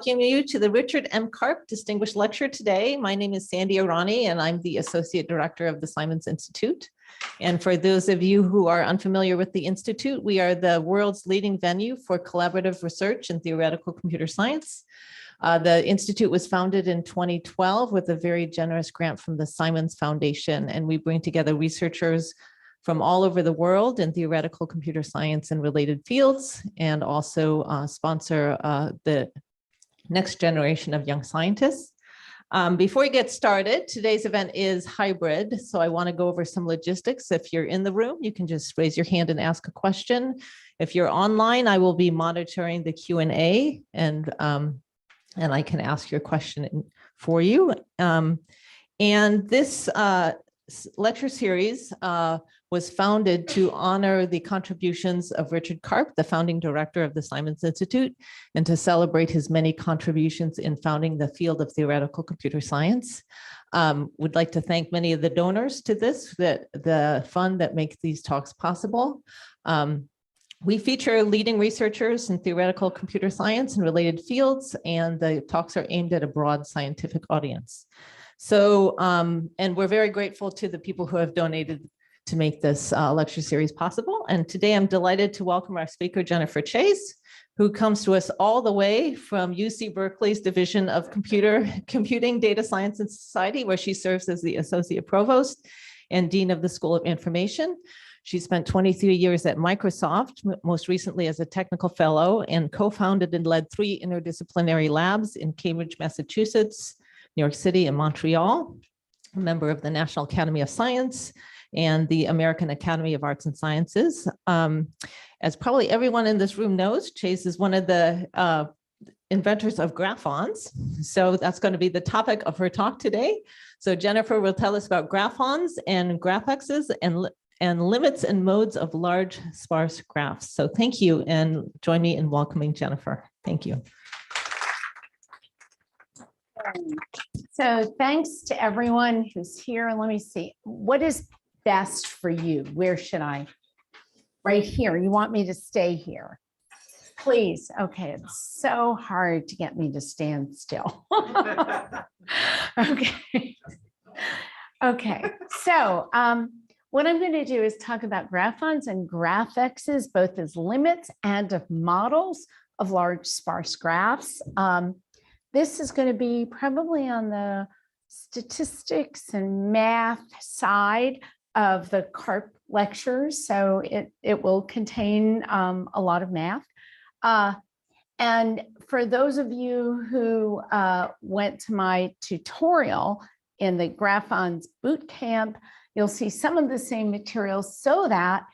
Welcome you to the Richard M. Karp Distinguished Lecture today. My name is Sandy Arani, and I'm the Associate Director of the Simons Institute. And for those of you who are unfamiliar with the Institute, we are the world's leading venue for collaborative research in theoretical computer science. The Institute was founded in 2012 with a very generous grant from the Simons Foundation, and we bring together researchers from all over the world in theoretical computer science and related fields, and also sponsor the next generation of young scientists. Before we get started, today's event is hybrid, so I want to go over some logistics. If you're in the room, you can just raise your hand and ask a question. If you're online, I will be monitoring the Q&A, and I can ask your question for you. And this lecture series was founded to honor the contributions of Richard Karp, the founding director of the Simons Institute, and to celebrate his many contributions in founding the field of theoretical computer science. Would like to thank many of the donors to this, the fund that makes these talks possible. We feature leading researchers in theoretical computer science and related fields, and the talks are aimed at a broad scientific audience. So, and we're very grateful to the people who have donated to make this lecture series possible. And today I'm delighted to welcome our speaker, Jennifer Chayes, who comes to us all the way from UC Berkeley's Division of Computing, Data Science and Society, where she serves as the Associate Provost and Dean of the School of Information. She spent 23 years at Microsoft, most recently as a technical fellow, and co-founded and led 3 interdisciplinary labs in Cambridge, Massachusetts, New York City, and Montreal, a member of the National Academy of Science and the American Academy of Arts and Sciences. As probably everyone in this room knows, Chayes is one of the inventors of Graphons. So that's going to be the topic of her talk today. So Jennifer will tell us about Graphons and Graphexes and limits and modes of large sparse graphs. So thank you, and join me in welcoming Jennifer. Thank you. So thanks to everyone who's here. Let me see, what is best for you? Where should I? Right here. You want me to stay here? Please. Okay. It's so hard to get me to stand still. Okay. Okay. So what I'm going to do is talk about Graphons and Graphexes, both as limits and of models of large sparse graphs. This is going to be probably on the statistics and math side of the Karp lectures, so it will contain a lot of math. And for those of you who went to my tutorial in the Graphons bootcamp, you'll see some of the same materials, so that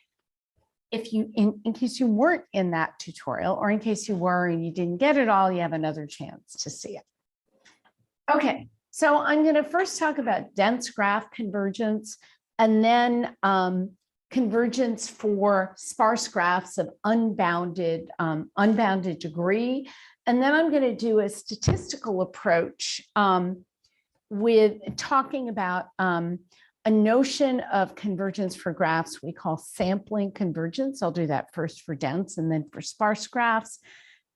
if you, in case you weren't in that tutorial, or in case you were and you didn't get it all, you have another chance to see it. Okay, so I'm going to first talk about dense graph convergence, and then convergence for sparse graphs of unbounded degree. And then I'm going to do a statistical approach with talking about a notion of convergence for graphs we call sampling convergence. I'll do that first for dense and then for sparse graphs.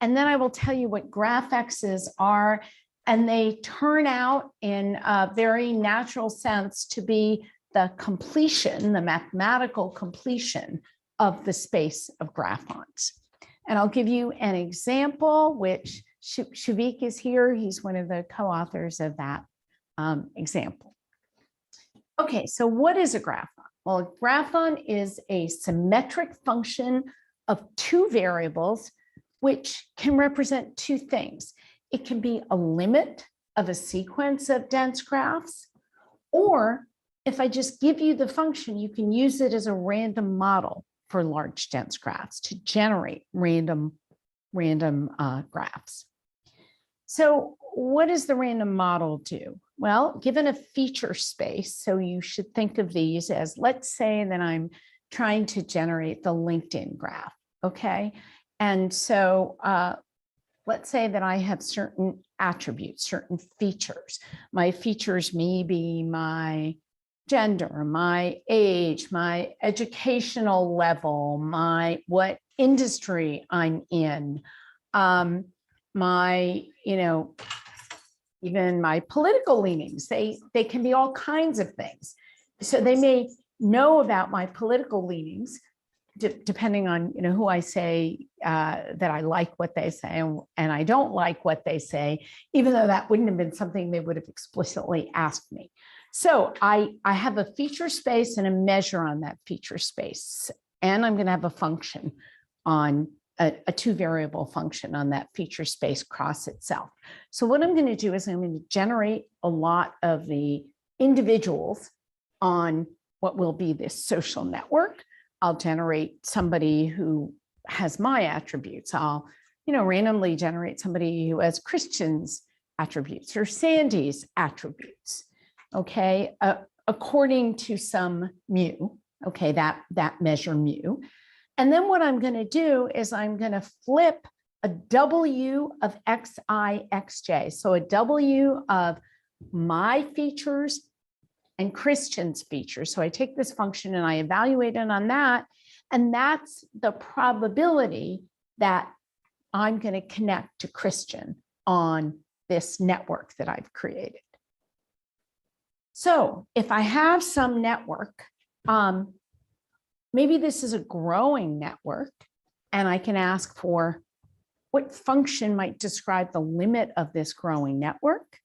And then I will tell you what Graphexes are, and they turn out in a very natural sense to be the completion, the mathematical completion of the space of Graphons. And I'll give you an example, which Shuvik is here. He's one of the co-authors of that example. Okay, so what is a graphon? Well, a graphon is a symmetric function of 2 variables, which can represent 2 things. It can be a limit of a sequence of dense graphs, or if I just give you the function, you can use it as a random model for large dense graphs to generate random graphs. So what does the random model do? Well, given a feature space, so you should think of these as, let's say that I'm trying to generate the LinkedIn graph, okay? And so let's say that I have certain attributes, certain features. My features may be my gender, my age, my educational level, what industry I'm in, my, even my political leanings. They can be all kinds of things. So they may know about my political leanings, depending on who I say that I like what they say and I don't like what they say, even though that wouldn't have been something they would have explicitly asked me. So I have a feature space and a measure on that feature space, and I'm going to have a function on a two-variable function on that feature space cross itself. So what I'm going to do is I'm going to generate a lot of the individuals on what will be this social network. I'll generate somebody who has my attributes. I'll, randomly generate somebody who has Christian's attributes or Sandy's attributes, okay, according to some mu, okay, that measure mu. And then what I'm going to do is I'm going to flip a W of Xi, Xj. So a W of my features and Christian's features. So I take this function and I evaluate it on that. And that's the probability that I'm going to connect to Christian on this network that I've created. So if I have some network, maybe this is a growing network, and I can ask for what function might describe the limit of this growing network.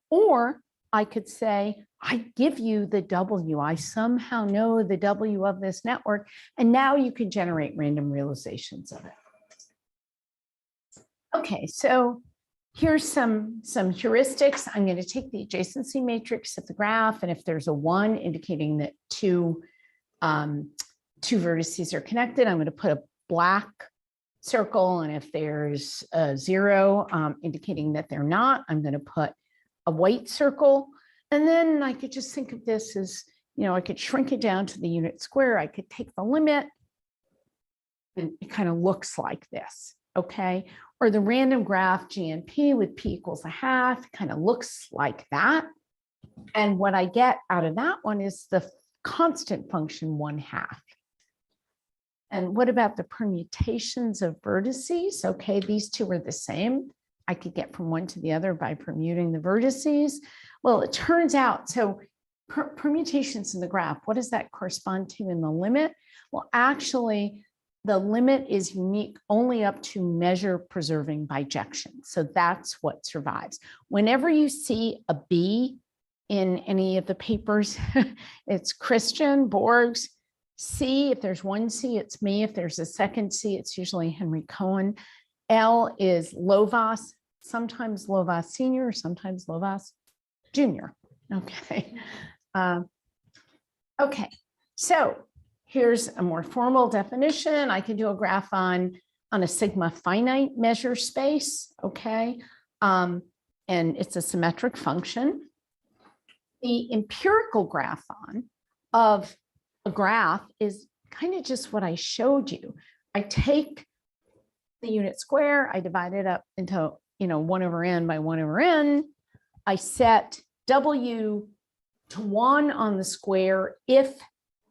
Or I could say, I give you the W. I somehow know the W of this network, and now you can generate random realizations of it. Okay, so here's some heuristics. I'm going to take the adjacency matrix of the graph, and if there's a 1 indicating that two vertices are connected, I'm going to put a black circle, and if there's a 0 indicating that they're not, I'm going to put a white circle. And then I could just think of this as, I could shrink it down to the unit square. I could take the limit, and it kind of looks like this, okay? Or the random graph GNP with p equals 1/2 kind of looks like that. And what I get out of that one is the constant function 1/2. And what about the permutations of vertices? Okay, these two are the same. I could get from one to the other by permuting the vertices. Well, it turns out, so permutations in the graph, what does that correspond to in the limit? Well, actually, the limit is unique only up to measure preserving bijection. So that's what survives. Whenever you see a B in any of the papers, it's Christian, Borg's, C, if there's one C, it's me. If there's a second C, it's usually Henry Cohen. L is Lovaas, sometimes Lovaas Senior, sometimes Lovaas Junior. Okay. Okay, so here's a more formal definition. I can do a Graphon on a sigma-finite measure space, okay? And it's a symmetric function. The empirical Graphon of a graph is kind of just what I showed you. I take the unit square, I divide it up into 1/n by 1/n. I set W to 1 on the square if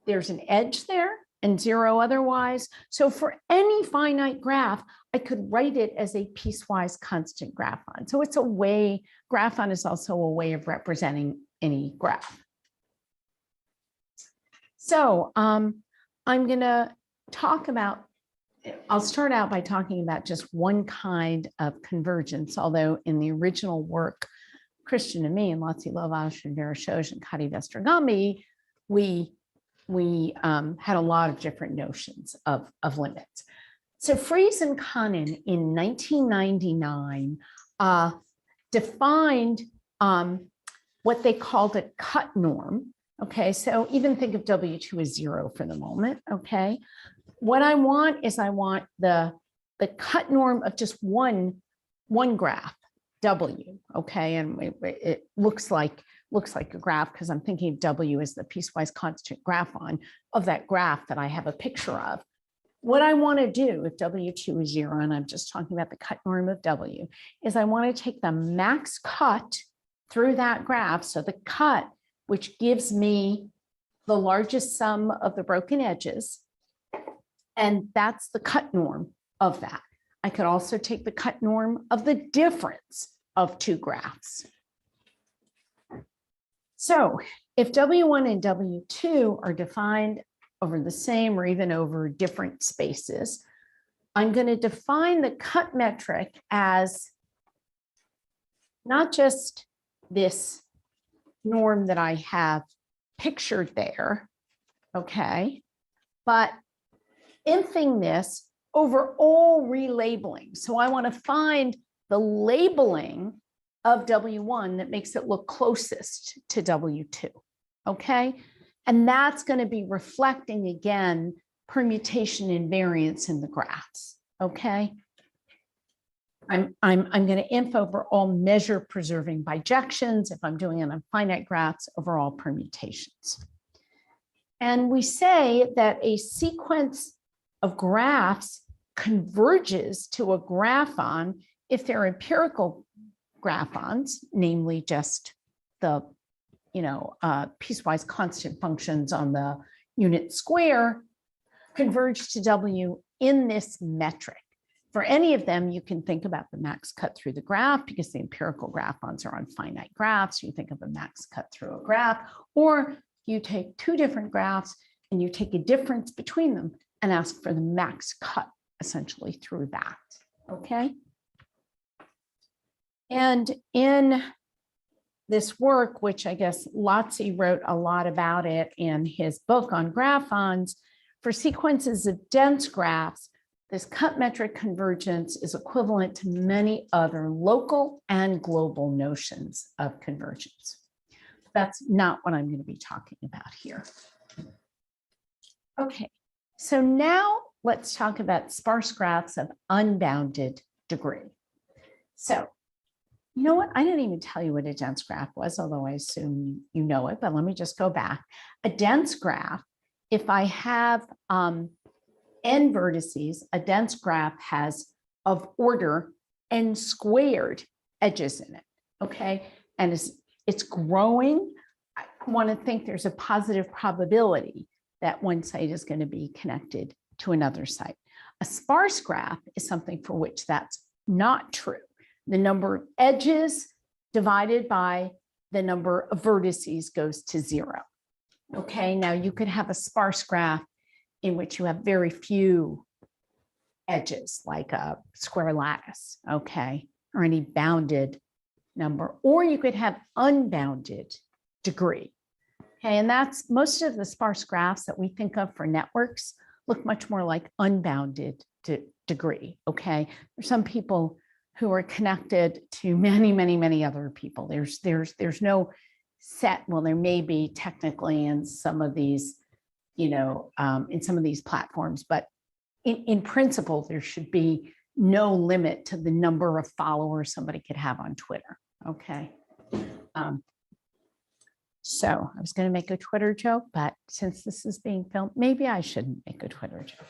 there's an edge there and 0 otherwise. So for any finite graph, I could write it as a piecewise constant Graphon. So it's a way, Graphon is also a way of representing any graph. So I'm going to talk about, I'll start out by talking about just one kind of convergence, although in the original work, Christian and me and Lotzi Lovaas and Vera Shoge and Kati Vestergambi, we had a lot of different notions of limits. So Fries and Kanin in 1999 defined what they called a cut norm. Okay, so even think of W2 as 0 for the moment, okay? What I want is I want the cut norm of just one graph, W, okay? And it looks like a graph because I'm thinking of W as the piecewise constant Graphon of that graph that I have a picture of. What I want to do if W2 is 0, and I'm just talking about the cut norm of W, is I want to take the max cut through that graph, so the cut, which gives me the largest sum of the broken edges, and that's the cut norm of that. I could also take the cut norm of the difference of two graphs. So if W1 and W2 are defined over the same or even over different spaces, I'm going to define the cut metric as not just this norm that I have pictured there, okay, but infing this over all relabeling. So I want to find the labeling of W1 that makes it look closest to W2, okay? And that's going to be reflecting again permutation and variance in the graphs, okay? I'm going to inf over all measure preserving bijections if I'm doing it on finite graphs over all permutations. And we say that a sequence of graphs converges to a graphon if they're empirical graphons, namely just the piecewise constant functions on the unit square, converge to W in this metric. For any of them, you can think about the max cut through the graph because the empirical graphons are on finite graphs. You think of a max cut through a graph, or you take two different graphs and you take a difference between them and ask for the max cut essentially through that, okay? And in this work, which I guess Lotzi wrote a lot about it in his book on graphons, for sequences of dense graphs, this cut metric convergence is equivalent to many other local and global notions of convergence. That's not what I'm going to be talking about here. Okay, so now let's talk about sparse graphs of unbounded degree. So, you know what? I didn't even tell you what a dense graph was, although I assume you know it, but let me just go back. A dense graph, if I have n vertices, a dense graph has of order n squared edges in it, okay? And it's growing. I want to think there's a positive probability that one site is going to be connected to another site. A sparse graph is something for which that's not true. The number of edges divided by the number of vertices goes to 0. Okay, now you could have a sparse graph in which you have very few edges, like a square lattice, okay, or any bounded number, or you could have unbounded degree. Okay, and that's most of the sparse graphs that we think of for networks look much more like unbounded degree, okay? There's some people who are connected to many other people. There's no set, well, there may be technically in some of these, in some of these platforms, but in principle, there should be no limit to the number of followers somebody could have on Twitter, okay? So I was going to make a Twitter joke, but since this is being filmed, maybe I shouldn't make a Twitter joke.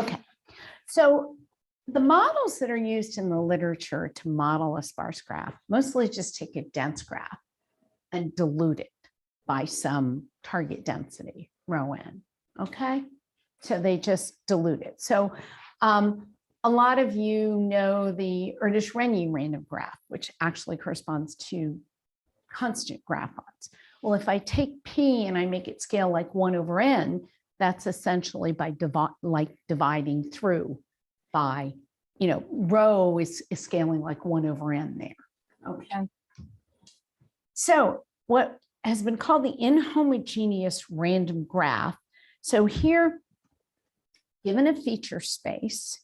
Okay, so the models that are used in the literature to model a sparse graph mostly just take a dense graph and dilute it by some target density, rho n, okay? So they just dilute it. So a lot of you know the Aldous-Hoover random graph, which actually corresponds to constant graphons. Well, if I take P and I make it scale like 1 over n, that's essentially by dividing through by, rho is scaling like 1 over n there, okay? So what has been called the inhomogeneous random graph. So here, given a feature space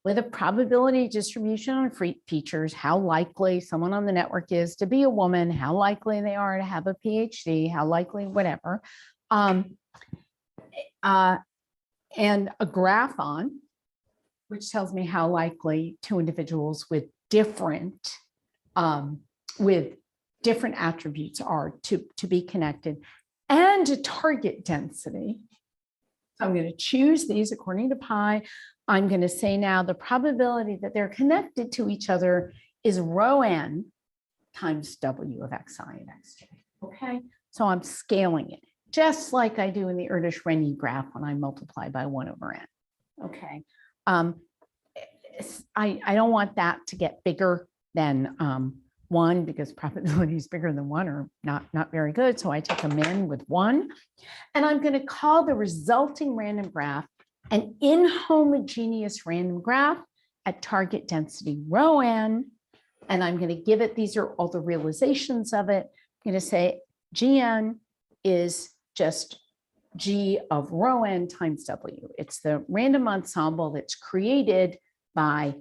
with a probability distribution on features, how likely someone on the network is to be a woman, how likely they are to have a PhD, how likely whatever, and a graphon, which tells me how likely two individuals with different attributes are to be connected, and a target density. So I'm going to choose these according to pi. I'm going to say now the probability that they're connected to each other is rho n times w of xi and xj. Okay, so I'm scaling it just like I do in the Aldous-Hoover graph when I multiply by 1 over n. Okay, I don't want that to get bigger than 1 because probabilities bigger than 1 are not very good. So I take a min with 1, and I'm going to call the resulting random graph an inhomogeneous random graph at target density rho n. And I'm going to give it, these are all the realizations of it. I'm going to say Gn is just G of rho n times W. It's the random ensemble that's created by,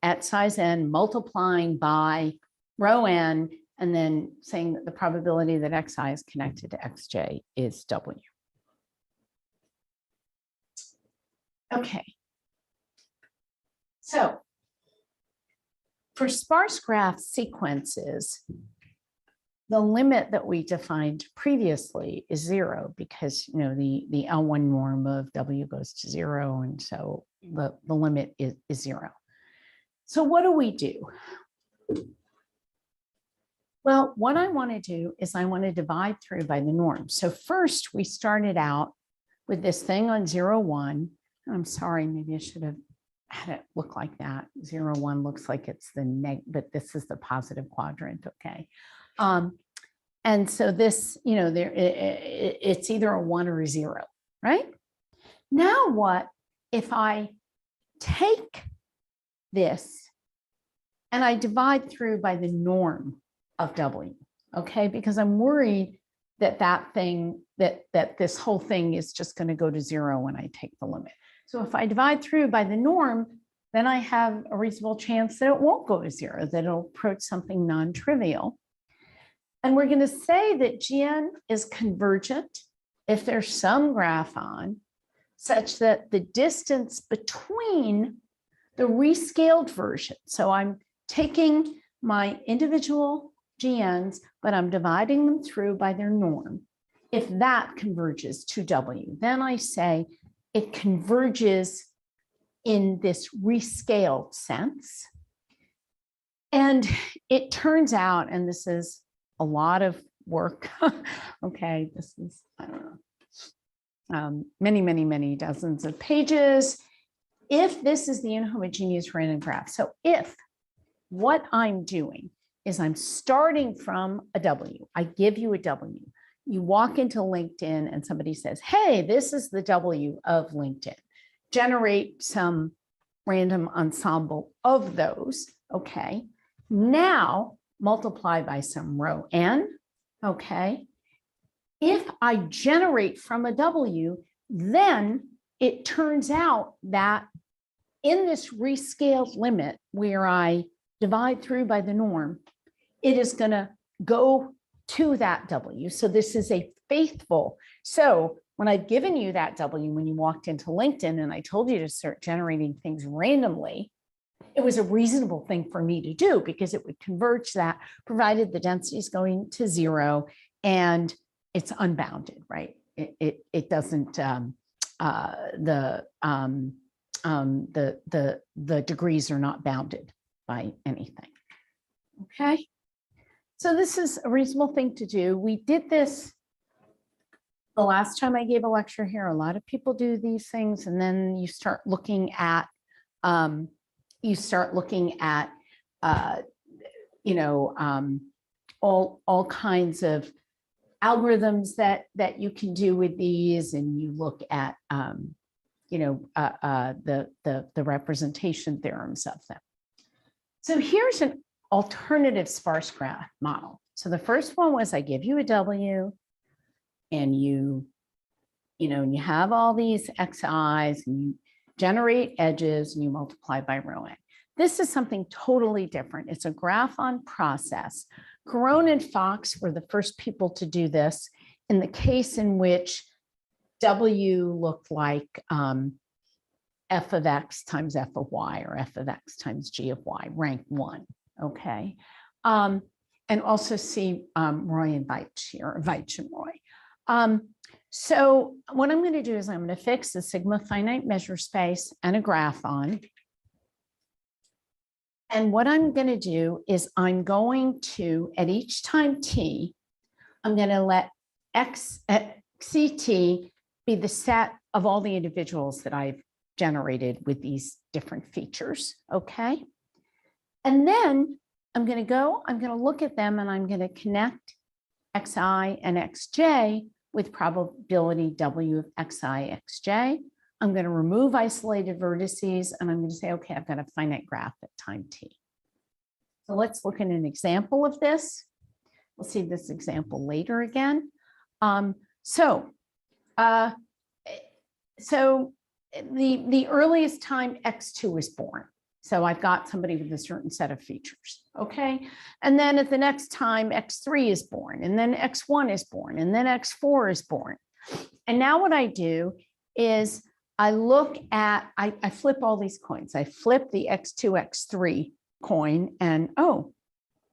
at size n multiplying by rho n, and then saying that the probability that xi is connected to xj is W. Okay. So for sparse graph sequences, the limit that we defined previously is 0 because the L1 norm of W goes to 0, and so the limit is 0. So what do? Well, what I want to do is I want to divide through by the norm. So first we started out with this thing on 0, 1. I'm sorry, maybe I should have had it look like that. 0, 1 looks like it's the negative, but this is the positive quadrant, okay? And so this, it's either a 1 or a 0, right? Now what if I take this and I divide through by the norm of W, okay? Because I'm worried that this whole thing is just going to go to 0 when I take the limit. So if I divide through by the norm, then I have a reasonable chance that it won't go to 0, that it'll approach something non-trivial. And we're going to say that Gn is convergent if there's some graphon such that the distance between the rescaled version, so I'm taking my individual Gn's, but I'm dividing them through by their norm. If that converges to W, then I say it converges in this rescaled sense. And it turns out, and this is a lot of work, okay, this is, I don't know, many dozens of pages. If this is the inhomogeneous random graph, so if what I'm doing is I'm starting from a W, I give you a W, you walk into LinkedIn and somebody says, hey, this is the W of LinkedIn, generate some random ensemble of those, okay? Now multiply by some rho n, okay? If I generate from a W, then it turns out that in this rescaled limit where I divide through by the norm, it is going to go to that W. So this is a faithful. So when I've given you that W, when you walked into LinkedIn and I told you to start generating things randomly, it was a reasonable thing for me to do because it would converge that provided the density is going to 0 and it's unbounded, right? It doesn't, the degrees are not bounded by anything. Okay, so this is a reasonable thing to do. We did this the last time I gave a lecture here. A lot of people do these things, and then you start looking at all kinds of algorithms that you can do with these, and you look at the representation theorems of them. So here's an alternative sparse graph model. So the first one was I give you a W, and you have all these xi's, and you generate edges, and you multiply by rho n. This is something totally different. It's a Graphon process. Caron and Fox were the first people to do this in the case in which W looked like f of x times f of y, or f of x times g of y, rank 1, okay? And also see Roy and Veitch here, Veitch and Roy. So what I'm going to do is I'm going to fix a sigma-finite measure space and a Graphon. And what I'm going to do is I'm going to, at each time t, I'm going to let ct be the set of all the individuals that I've generated with these different features, okay? And then I'm going to look at them and I'm going to connect xi and xj with probability w of xi, xj. I'm going to remove isolated vertices and I'm going to say, okay, I've got a finite graph at time t. So let's look at an example of this. We'll see this example later again. So the earliest time x2 is born. So I've got somebody with a certain set of features, okay? And then at the next time, x3 is born, and then x1 is born, and then x4 is born. And now what I do is I look at, I flip all these coins. I flip the x2, x3 coin, and oh,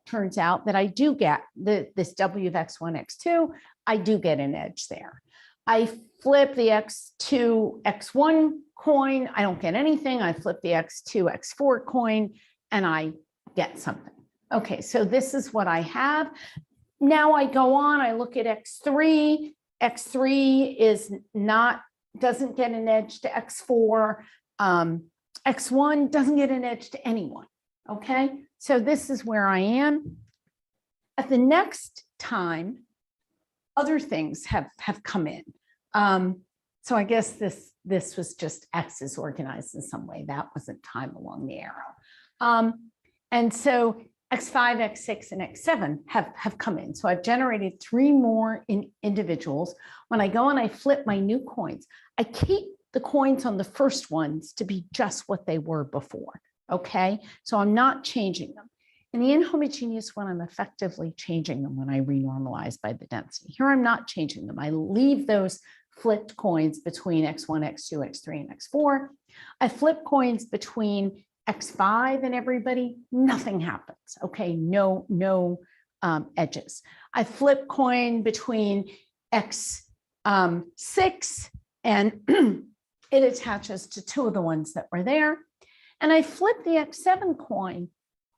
turns out that I do get this w of x1, x2, I do get an edge there. I flip the x2, x1 coin, I don't get anything. I flip the x2, x4 coin, and I get something. Okay, so this is what I have. Now I go on, I look at x3. X3 is not, doesn't get an edge to x4. X1 doesn't get an edge to anyone. Okay, so this is where I am. At the next time, other things have come in. So I guess this was just X is organized in some way. That wasn't time along the arrow. And so X5, X6, and X7 have come in. So I've generated 3 more individuals. When I go and I flip my new coins, I keep the coins on the first ones to be just what they were before. Okay, so I'm not changing them. In the inhomogeneous one, I'm effectively changing them when I renormalize by the density. Here, I'm not changing them. I leave those flipped coins between x1, x2, x3, and x4. I flip coins between x5 and everybody, nothing happens. Okay, no edges. I flip coin between x6 and it attaches to 2 of the ones that were there. And I flip the x7 coin.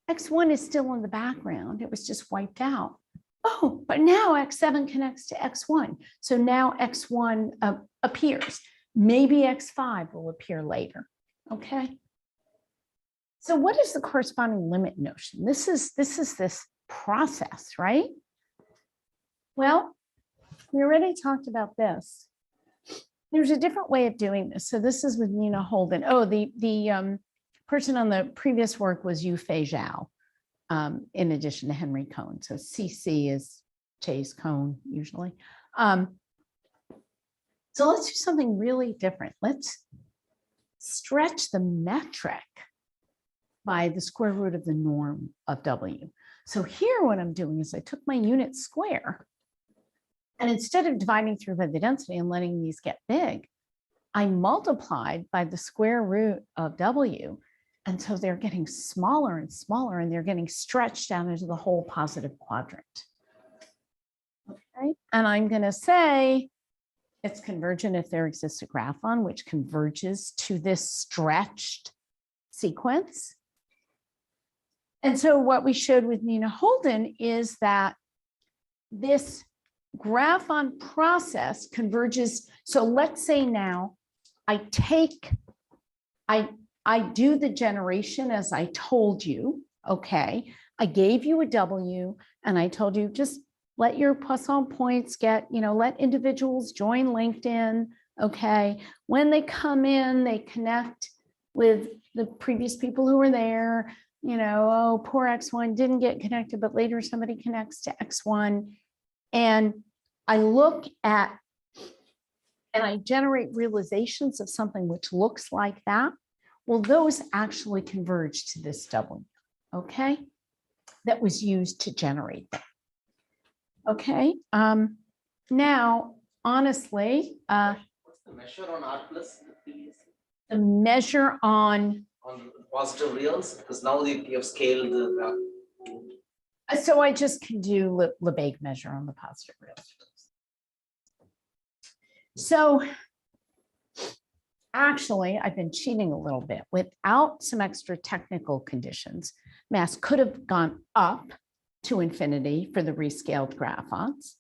X1 is still in the background. It was just wiped out. Oh, but now x7 connects to x1. So now x1 appears. Maybe x5 will appear later. Okay. So what is the corresponding limit notion? This is this process, right? Well, we already talked about this. There's a different way of doing this. So this is with Nina Holden. Oh, the person on the previous work was Yufei Zhao, in addition to Henry Cohn. So CC is Chayes Cohn usually. So let's do something really different. Let's stretch the metric by the square root of the norm of W. So here what I'm doing is I took my unit square, and instead of dividing through by the density and letting these get big, I multiplied by the square root of W. And so they're getting smaller and smaller, and they're getting stretched down into the whole positive quadrant. Okay, and I'm going to say it's convergent if there exists a graphon which converges to this stretched sequence. And so what we showed with Nina Holden is that this graphon process converges. So let's say now I do the generation as I told you, okay? I gave you a W and I told you just let your Poisson points get, let individuals join LinkedIn, okay? When they come in, they connect with the previous people who were there, oh, poor X1 didn't get connected, but later somebody connects to X1. And I look at, and I generate realizations of something which looks like that. Well, those actually converge to this W, okay? That was used to generate them. Okay, now, honestly, what's the measure on R plus? the measure on positive reals, because now you have scaled the graph. so I just can do Lebesgue measure on the positive reals. So actually, I've been cheating a little bit. Without some extra technical conditions, mass could have gone up to infinity for the rescaled graphons,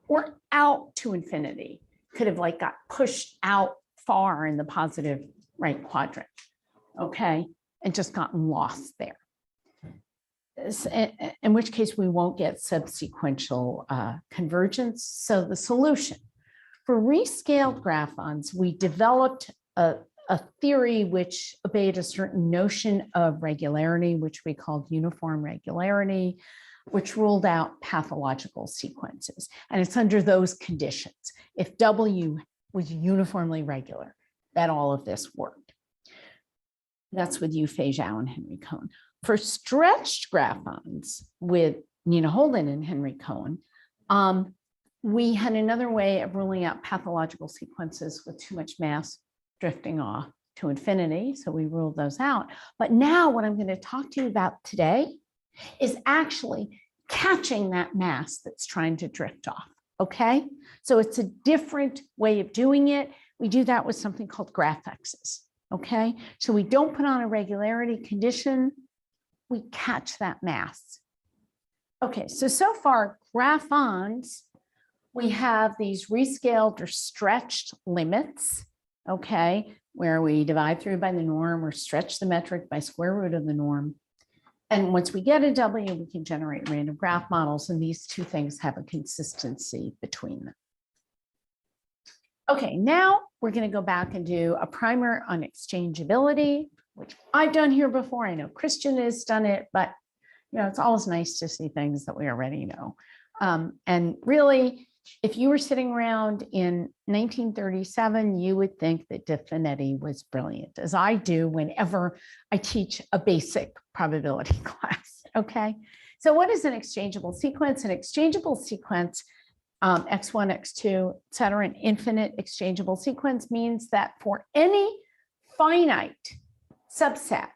or out to infinity. Could have got pushed out far in the positive right quadrant, okay, and just gotten lost there. In which case we won't get subsequential convergence. So the solution for rescaled graphons, we developed a theory which obeyed a certain notion of regularity, which we called uniform regularity, which ruled out pathological sequences. And it's under those conditions, if W was uniformly regular, that all of this worked. That's with Yufei Zhao and Henry Cohen. For stretched graphons with Nina Holden and Henry Cohen, we had another way of ruling out pathological sequences with too much mass drifting off to infinity. So we ruled those out. But now what I'm going to talk to you about today is actually catching that mass that's trying to drift off. Okay, so it's a different way of doing it. We do that with something called Graphexes. Okay, so we don't put on a regularity condition, we catch that mass. Okay, so far, graphons, we have these rescaled or stretched limits, okay, where we divide through by the norm or stretch the metric by square root of the norm. And once we get a W, we can generate random graph models, and these two things have a consistency between them. Okay, now we're going to go back and do a primer on exchangeability, which I've done here before. I know Christian has done it, but you know, it's always nice to see things that we already know. And really, if you were sitting around in 1937, you would think that De Finetti was brilliant, as I do whenever I teach a basic probability class. Okay, so what is an exchangeable sequence? An exchangeable sequence, x1, x2, et cetera, an infinite exchangeable sequence means that for any finite subset,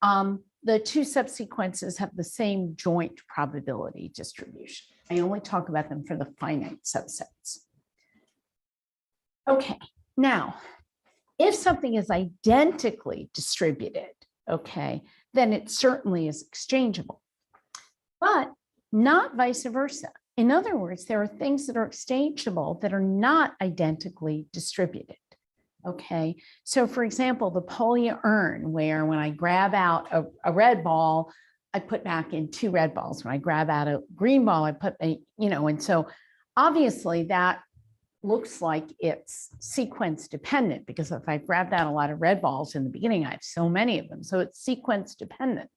the two subsequences have the same joint probability distribution. I only talk about them for the finite subsets. Okay, now, if something is identically distributed, okay, then it certainly is exchangeable, but not vice versa. In other words, there are things that are exchangeable that are not identically distributed. Okay, so for example, the polya urn, where when I grab out a red ball, I put back in two red balls. When I grab out a green ball, I put a, you know, and so obviously that looks like it's sequence dependent, because if I grabbed out a lot of red balls in the beginning, I have so many of them. So it's sequence dependent.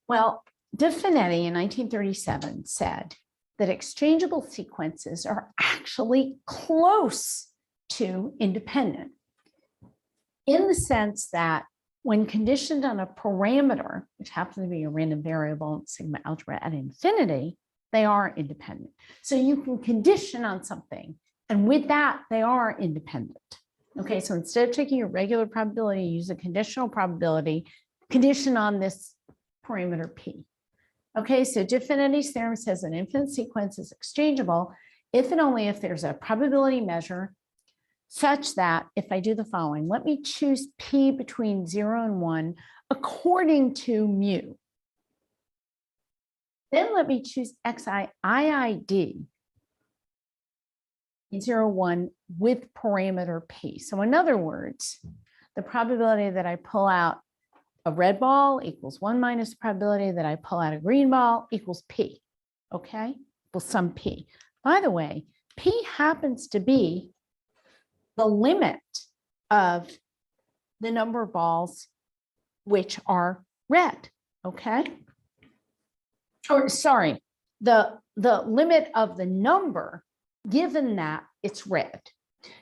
Well, De Finetti in 1937 said that exchangeable sequences are actually close to independent, in the sense that when conditioned on a parameter, which happens to be a random variable in sigma algebra at infinity, they are independent. So you can condition on something, and with that, they are independent. Okay, so instead of taking a regular probability, use a conditional probability, condition on this parameter P. Okay, so De Finetti's theorem says an infinite sequence is exchangeable if and only if there's a probability measure such that if I do the following, let me choose P between 0 and 1 according to mu. Then let me choose XIIID 0, 1 with parameter P. So in other words, the probability that I pull out a red ball equals 1 minus the probability that I pull out a green ball equals P. Okay, equals some P. By the way, P happens to be the limit of the number of balls which are red, okay? Or sorry, the limit of the number given that it's red.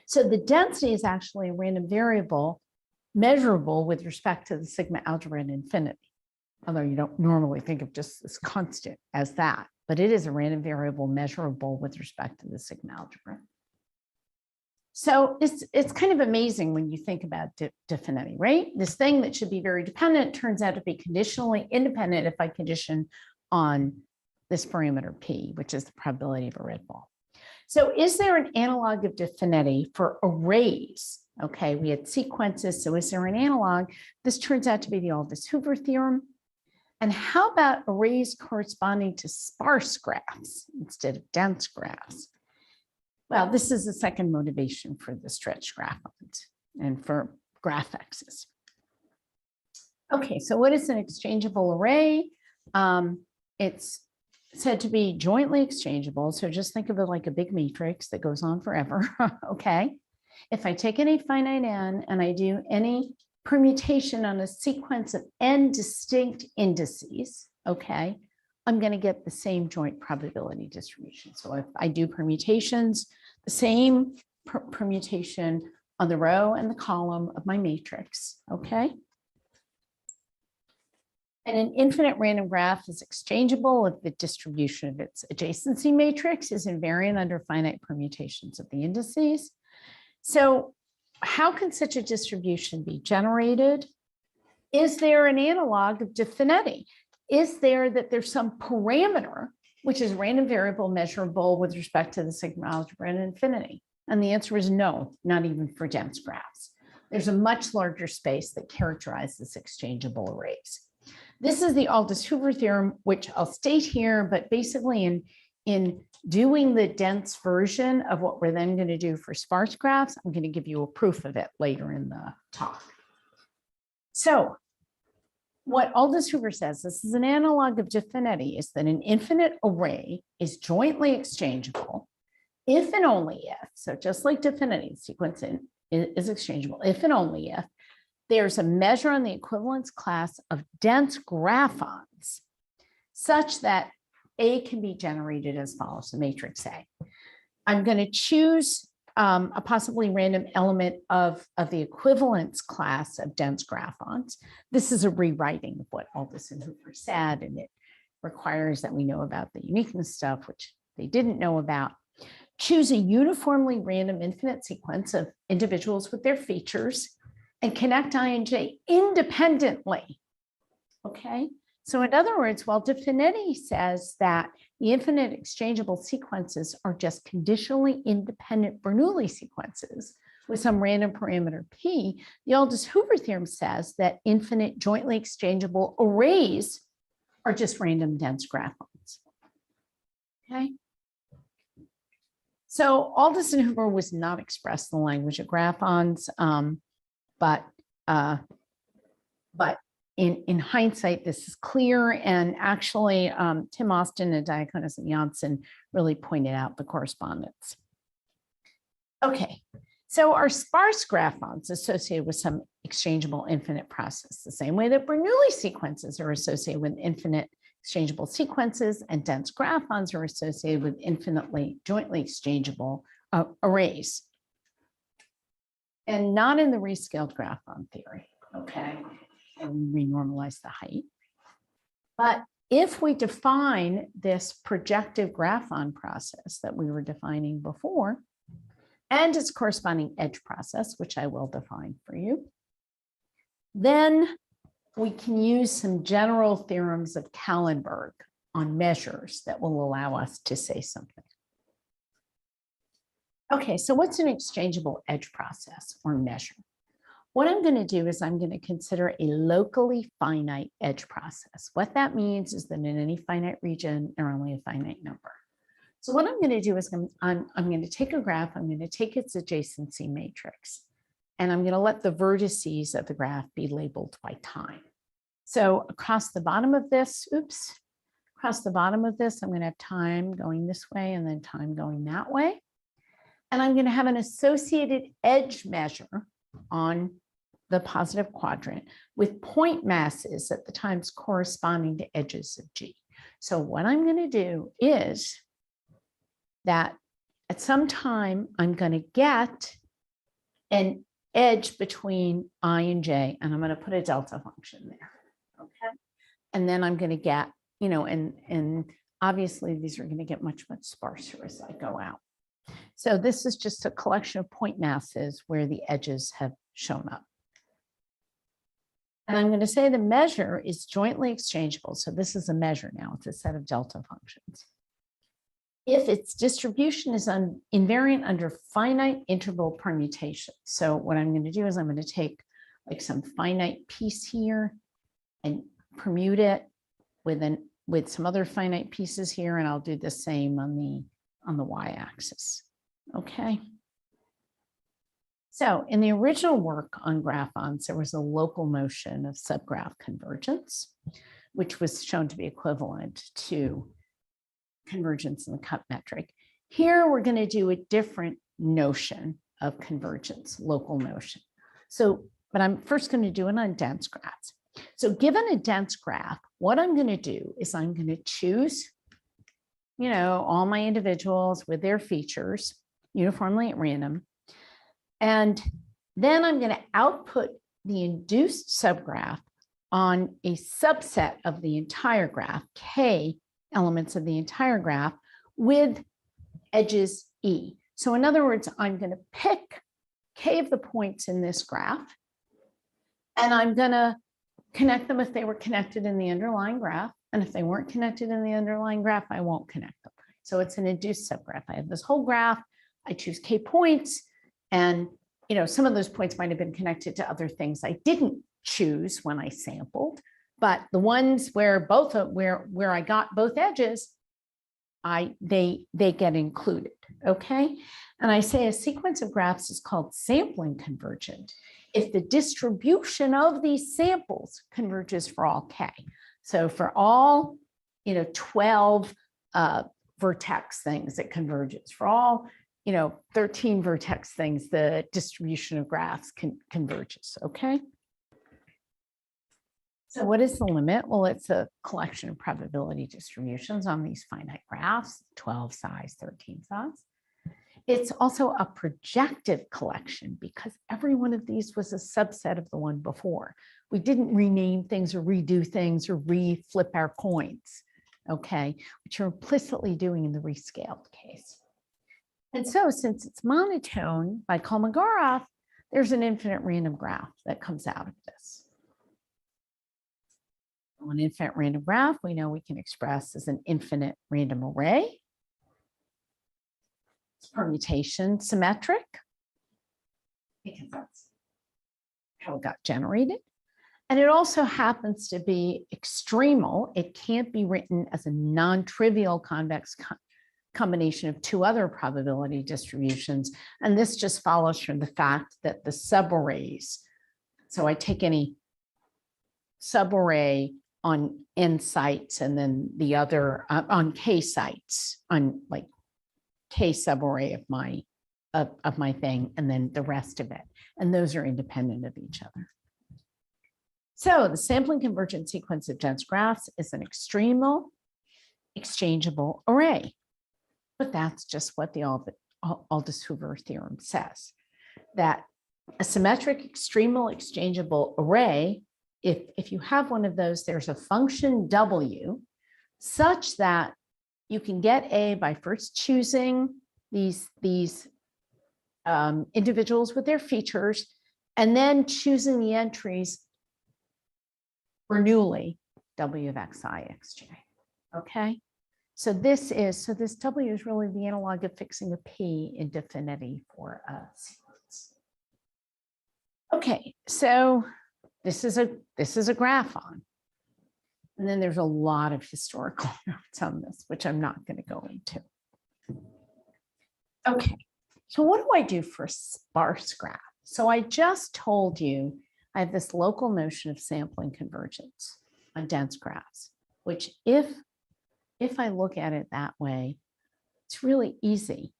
So the density is actually a random variable measurable with respect to the sigma algebra at infinity, although you don't normally think of just this constant as that, but it is a random variable measurable with respect to the sigma algebra. So it's kind of amazing when you think about De Finetti, right? This thing that should be very dependent turns out to be conditionally independent if I condition on this parameter P, which is the probability of a red ball. So is there an analog of De Finetti for arrays? Okay, we had sequences, so is there an analog? This turns out to be the Aldous-Hoover theorem. And how about arrays corresponding to sparse graphs instead of dense graphs? Well, this is the second motivation for the stretch graphons. and for Graphexes. Okay, so what is an exchangeable array? It's said to be jointly exchangeable. So just think of it like a big matrix that goes on forever. Okay. If I take any finite n and I do any permutation on a sequence of n distinct indices, okay, I'm going to get the same joint probability distribution. So if I do permutations, the same permutation on the row and the column of my matrix, okay? And an infinite random graph is exchangeable if the distribution of its adjacency matrix is invariant under finite permutations of the indices. So how can such a distribution be generated? Is there an analog of Definetti? Is there that there's some parameter, which is random variable measurable with respect to the sigma algebra and infinity? And the answer is no, not even for dense graphs. There's a much larger space that characterizes exchangeable arrays. This is the Aldous-Hoover theorem, which I'll state here, but basically in doing the dense version of what we're then going to do for sparse graphs, I'm going to give you a proof of it later in the talk. So what Aldous-Hoover says, this is an analog of Definetti, is that an infinite array is jointly exchangeable if and only if, so just like Definetti, sequence is exchangeable, if and only if there's a measure on the equivalence class of dense graphons such that A can be generated as follows, the matrix A. I'm going to choose a possibly random element of the equivalence class of dense graphons. This is a rewriting of what Aldous and Hoover said, and it requires that we know about the uniqueness stuff, which they didn't know about. Choose a uniformly random infinite sequence of individuals with their features and connect I and J independently. Okay, so in other words, while Definetti says that the infinite exchangeable sequences are just conditionally independent Bernoulli sequences with some random parameter P, the Aldous-Hoover theorem says that infinite jointly exchangeable arrays are just random dense graphons. Okay. So Aldous and Hoover was not expressed in the language of graphons, but in hindsight, this is clear. And actually, Tim Austin and Diaconis and Janssen really pointed out the correspondence. Okay, so are sparse graphons associated with some exchangeable infinite process, the same way that Bernoulli sequences are associated with infinite exchangeable sequences, and dense graphons are associated with infinitely jointly exchangeable arrays. And not in the rescaled graphon theory, okay? And we renormalize the height. But if we define this projective graphon process that we were defining before, and its corresponding edge process, which I will define for you, then we can use some general theorems of Kallenberg on measures that will allow us to say something. Okay, so what's an exchangeable edge process or measure? What I'm going to do is I'm going to consider a locally finite edge process. What that means is that in any finite region, there are only a finite number. So what I'm going to do is I'm going to take a graph, I'm going to take its adjacency matrix, and I'm going to let the vertices of the graph be labeled by time. So across the bottom of this, across the bottom of this, I'm going to have time going this way and then time going that way. And I'm going to have an associated edge measure on the positive quadrant with point masses at the times corresponding to edges of G. So what I'm going to do is that at some time, I'm going to get an edge between I and J, and I'm going to put a delta function there. Okay. And then I'm going to get, you know, and obviously these are going to get much, much sparser as I go out. So this is just a collection of point masses where the edges have shown up. And I'm going to say the measure is jointly exchangeable. So this is a measure now. It's a set of delta functions. If its distribution is invariant under finite interval permutation. So what I'm going to do is I'm going to take like some finite piece here and permute it with some other finite pieces here, and I'll do the same on the y-axis. Okay. So in the original work on graphons, there was a local notion of subgraph convergence, which was shown to be equivalent to convergence in the cup metric. Here, we're going to do a different notion of convergence, local notion. So, but I'm first going to do it on dense graphs. So given a dense graph, what I'm going to do is I'm going to choose, all my individuals with their features uniformly at random. And then I'm going to output the induced subgraph on a subset of the entire graph, K elements of the entire graph with edges E. So in other words, I'm going to pick K of the points in this graph, and I'm going to connect them if they were connected in the underlying graph. And if they weren't connected in the underlying graph, I won't connect them. So it's an induced subgraph. I have this whole graph. I choose K points, and some of those points might have been connected to other things I didn't choose when I sampled, but the ones where where I got both edges, they get included. Okay, and I say a sequence of graphs is called sampling convergent if the distribution of these samples converges for all K. So for all 12 vertex things, it converges. For all 13 vertex things, the distribution of graphs converges. Okay. So what is the limit? Well, it's a collection of probability distributions on these finite graphs, 12 size, 13 size. It's also a projective collection because every one of these was a subset of the one before. We didn't rename things or redo things or re-flip our coins, okay, which you're implicitly doing in the rescaled case. And so since it's monotone by Kolmogorov, there's an infinite random graph that comes out of this. An infinite random graph, we know we can express as an infinite random array. It's permutation symmetric because that's how it got generated. And it also happens to be extremal. It can't be written as a non-trivial convex combination of two other probability distributions. And this just follows from the fact that the subarrays, so I take any subarray on n sites and then the other on k sites, on like k subarray of my thing, and then the rest of it. And those are independent of each other. So the sampling convergent sequence of dense graphs is an extremal exchangeable array. But that's just what the Aldous-Hoover theorem says, that a symmetric extremal exchangeable array, if you have one of those, there's a function W such that you can get A by first choosing these individuals with their features and then choosing the entries Bernoulli, W of xi, xj, okay? So this W is really the analog of fixing a P in definity for a sequence. Okay, so this is a Graphon. And then there's a lot of historical notes on this, which I'm not going to go into. Okay, so what do I do for a sparse graph? So I just told you I have this local notion of sampling convergence on dense graphs, which if I look at it that way, it's really easy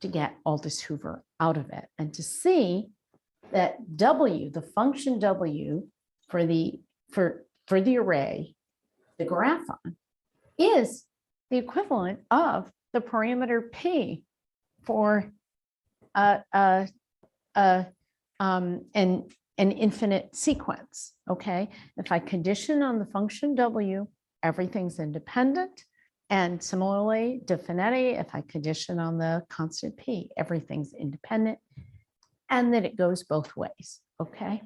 to get Aldous-Hoover out of it and to see that W, the function W for the array, the Graphon, is the equivalent of the parameter P for an infinite sequence. Okay, if I condition on the function W, everything's independent. And similarly, definity, if I condition on the constant P, everything's independent, and that it goes both ways, okay?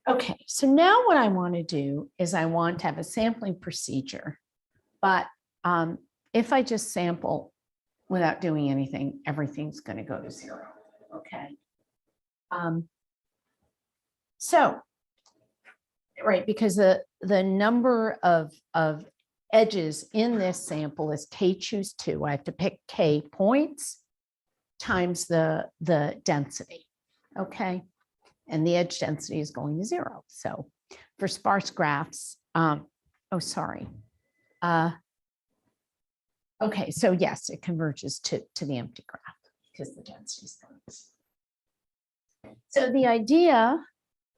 Okay, so now what I want to do is I want to have a sampling procedure, but if I just sample without doing anything, everything's going to go to 0, okay? So, right, because the number of edges in this sample is K choose 2. I have to pick K points times the density, okay? And the edge density is going to 0. So for sparse graphs, okay, so yes, it converges to the empty graph because the density is going. So the idea,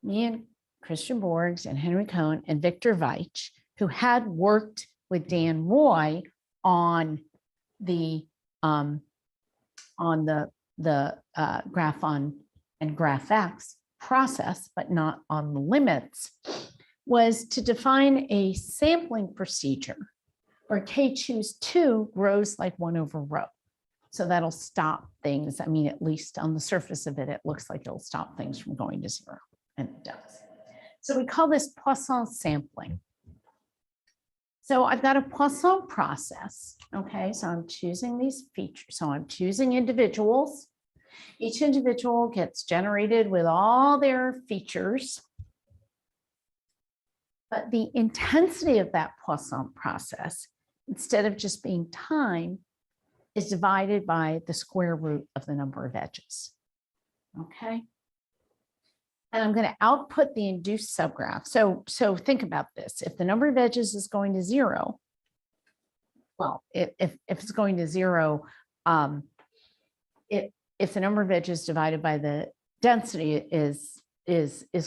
me and Christian Borgs and Henry Cohn and Victor Veitch, who had worked with Dan Roy on the Graphon and Graphx process, but not on the limits, was to define a sampling procedure where K choose 2 grows like 1 over rho. So that'll stop things. I mean, at least on the surface of it, it looks like it'll stop things from going to 0, and it does. So we call this Poisson sampling. So I've got a Poisson process. Okay, so I'm choosing these features. So I'm choosing individuals. Each individual gets generated with all their features. But the intensity of that Poisson process, instead of just being time, is divided by the square root of the number of edges. Okay. And I'm going to output the induced subgraph. So think about this. If the number of edges is going to 0, well, if it's going to 0, if the number of edges divided by the density is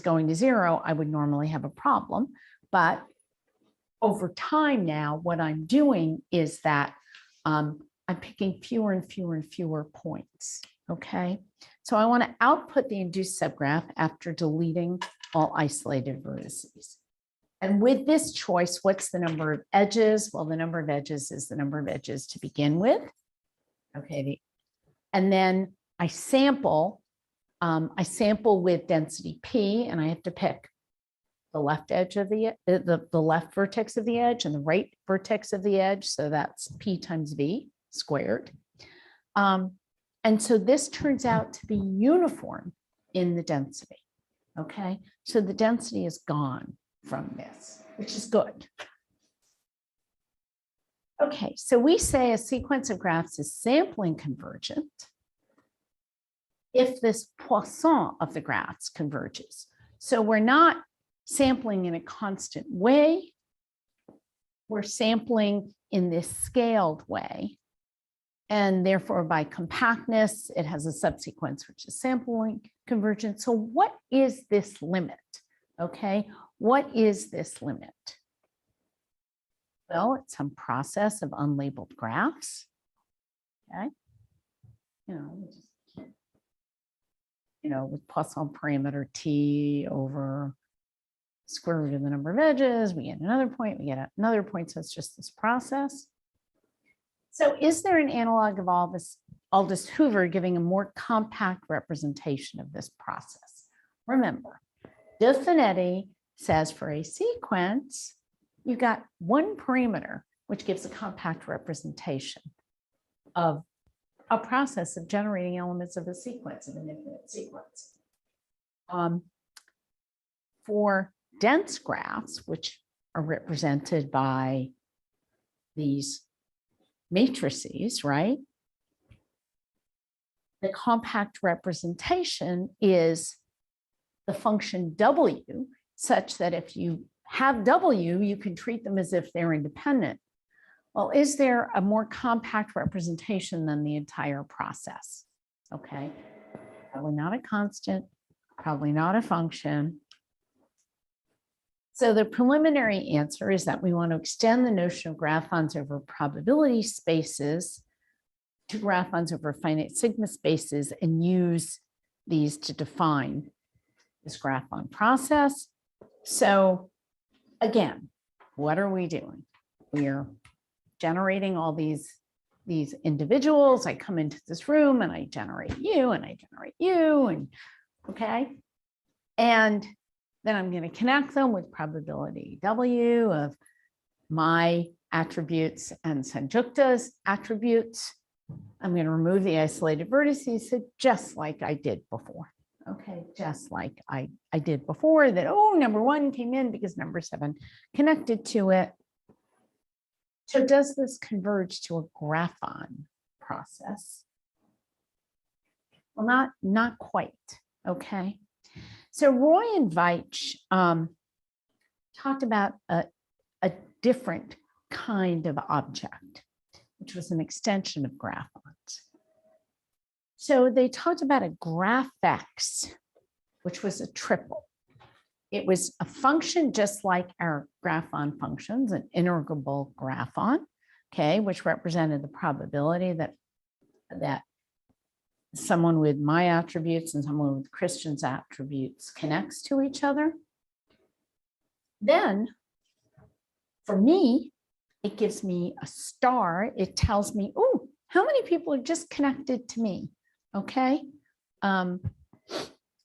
going to 0, I would normally have a problem. But over time now, what I'm doing is that I'm picking fewer and fewer and fewer points. Okay, so I want to output the induced subgraph after deleting all isolated vertices. And with this choice, what's the number of edges? Well, the number of edges is the number of edges to begin with. Okay, and then I sample with density P, and I have to pick the left edge of the left vertex of the edge and the right vertex of the edge. So that's P times V squared. And so this turns out to be uniform in the density. Okay, so the density is gone from this, which is good. Okay, so we say a sequence of graphs is sampling convergent if this Poisson of the graphs converges. So we're not sampling in a constant way. We're sampling in this scaled way. And therefore, by compactness, it has a subsequence, which is sampling convergence. So what is this limit? Okay, what is this limit? Well, it's some process of unlabeled graphs. Okay, with Poisson parameter T over square root of the number of edges, we get another point, we get another point. So it's just this process. So is there an analog of Aldous-Hoover giving a more compact representation of this process? Remember, De Finetti says for a sequence, you got one parameter, which gives a compact representation of a process of generating elements of a sequence, of an infinite sequence. For dense graphs, which are represented by these matrices, right? The compact representation is the function W, such that if you have W, you can treat them as if they're independent. Well, is there a more compact representation than the entire process? Okay, probably not a constant, probably not a function. So the preliminary answer is that we want to extend the notion of graphons over probability spaces to graphons over finite sigma spaces and use these to define this graphon process. So again, what are we doing? We are generating all these individuals. I come into this room and I generate you and I generate you, and okay. And then I'm going to connect them with probability W of my attributes and Sanjukta's attributes. I'm going to remove the isolated vertices, so just like I did before. Okay, just like I did before, that, oh, number 1 came in because number 7 connected to it. So does this converge to a graphon process? Well, not quite. Okay. So Roy and Veitch talked about a different kind of object, which was an extension of Graphons. So they talked about a Graphex, which was a triple. It was a function just like our Graphon functions, an integrable Graphon, okay, which represented the probability that someone with my attributes and someone with Christian's attributes connects to each other. Then, for me, it gives me a star. It tells me, oh, how many people are just connected to me? Okay. Am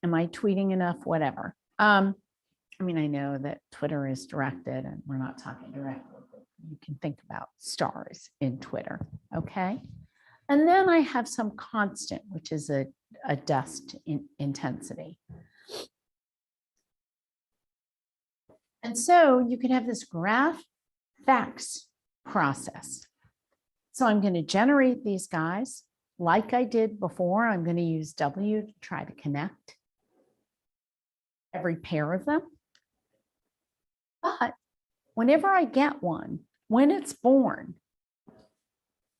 I tweeting enough? Whatever. I mean, I know that Twitter is directed and we're not talking directly, but you can think about stars in Twitter. Okay. And then I have some constant, which is a dust intensity. And so you can have this Graphx process. So I'm going to generate these guys like I did before. I'm going to use W to try to connect every pair of them. But whenever I get one, when it's born,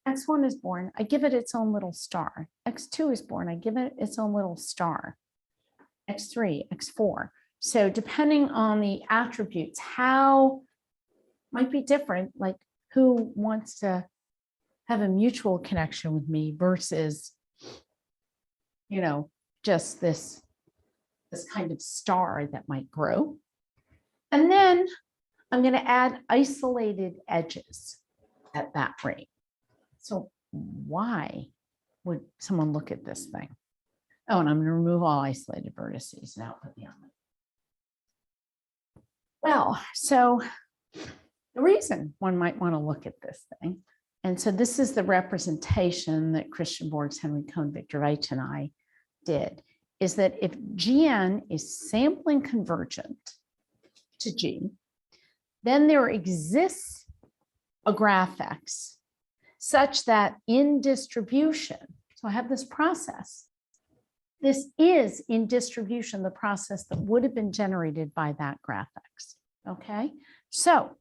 X1 is born, I give it its own little star. X2 is born, I give it its own little star. X3, X4. So depending on the attributes, how might be different, like who wants to have a mutual connection with me versus, you know, just this kind of star that might grow. And then I'm going to add isolated edges at that rate. So why would someone look at this thing? Oh, and I'm going to remove all isolated vertices and output the element. Well, so the reason one might want to look at this thing, and so this is the representation that Christian Borges, Henry Cohn, Victor Veitch, and I did, is that if Gn is sampling convergent to G, then there exists a Graphx such that in distribution, so I have this process. This is in distribution the process that would have been generated by that Graphx. Okay, so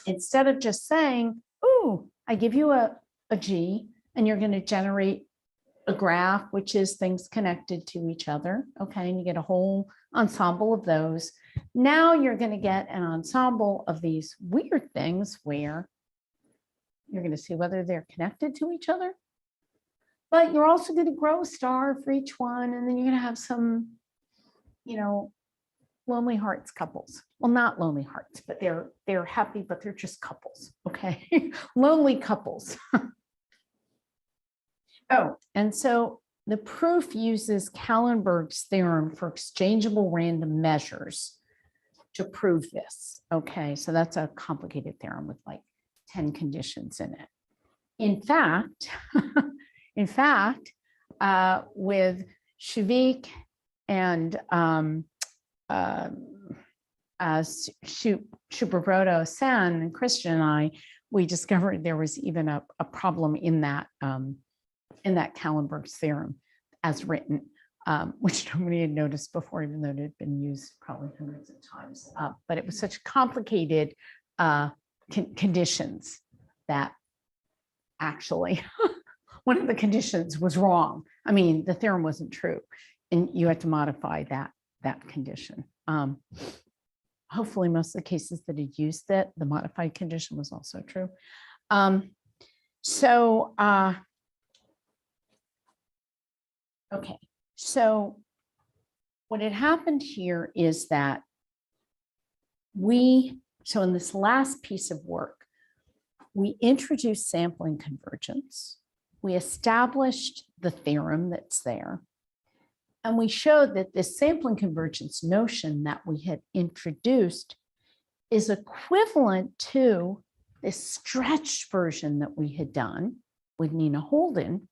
instead of just saying, "Ooh, I give you a G, and you're going to generate a graph, which is things connected to each other." Okay, and you get a whole ensemble of those. Now you're going to get an ensemble of these weird things where you're going to see whether they're connected to each other. But you're also going to grow a star for each one, and then you're going to have some, you know, lonely hearts couples. Well, not lonely hearts, but they're happy, but they're just couples. Okay, lonely couples. Oh, and so the proof uses Kallenberg's theorem for exchangeable random measures to prove this. Okay, so that's a complicated theorem with like 10 conditions in it. In fact, with Shuvik and Shuproto Sen and Christian and I, we discovered there was even a problem in that Kallenberg's theorem as written, which nobody had noticed before, even though it had been used probably hundreds of times. But it was such complicated conditions that actually one of the conditions was wrong. I mean, the theorem wasn't true, and you had to modify that condition. Hopefully, most of the cases that had used it, the modified condition was also true. Okay, so what had happened here is that so in this last piece of work, we introduced sampling convergence. We established the theorem that's there. And we showed that this sampling convergence notion that we had introduced is equivalent to this stretched version that we had done with Nina Holden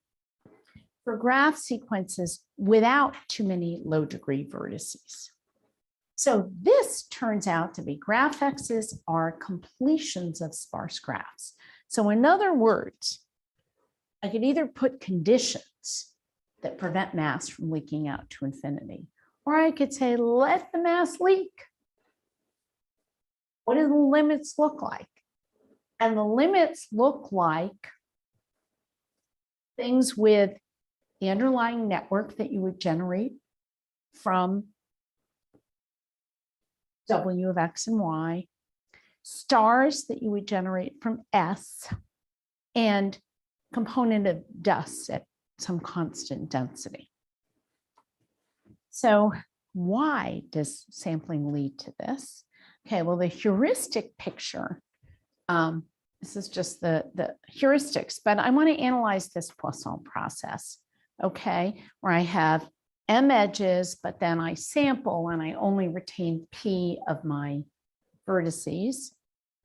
for graph sequences without too many low degree vertices. So this turns out to be Graphexes are completions of sparse graphs. So in other words, I could either put conditions that prevent mass from leaking out to infinity. Or I could say, let the mass leak. What do the limits look like? And the limits look like things with the underlying network that you would generate from W of X and Y, stars that you would generate from S, and component of dust at some constant density. So why does sampling lead to this? Okay, well, the heuristic picture, this is just the heuristics, but I want to analyze this Poisson process, okay, where I have M edges, but then I sample and I only retain P of my vertices,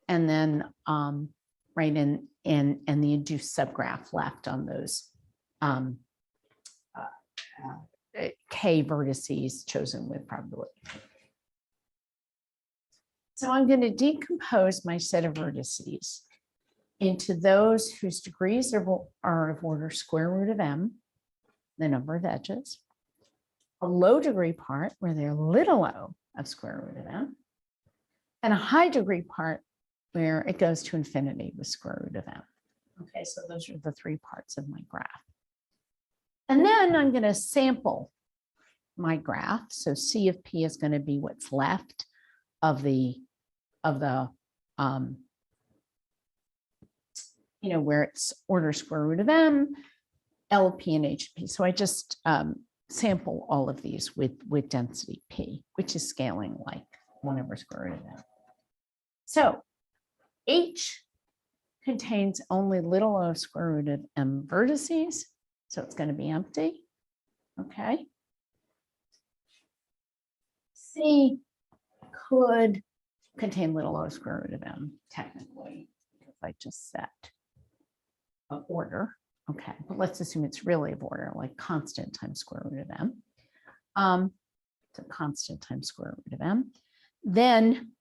and then right in the induced subgraph left on those K vertices chosen with probability. So I'm going to decompose my set of vertices into those whose degrees are of order square root of M, the number of edges, a low degree part where they're little o of square root of M, and a high degree part where it goes to infinity with square root of M. Okay, so those are the three parts of my graph. And then I'm going to sample my graph. So C of P is going to be what's left of the where it's order square root of M, LP and HP. So I just sample all of these with density P, which is scaling like 1 over square root of M. So H contains only little o square root of M vertices. So it's going to be empty. Okay. C could contain little o square root of M technically, because I just set an order. Okay, but let's assume it's really of order, like constant times square root of M. So constant times square root of M. Then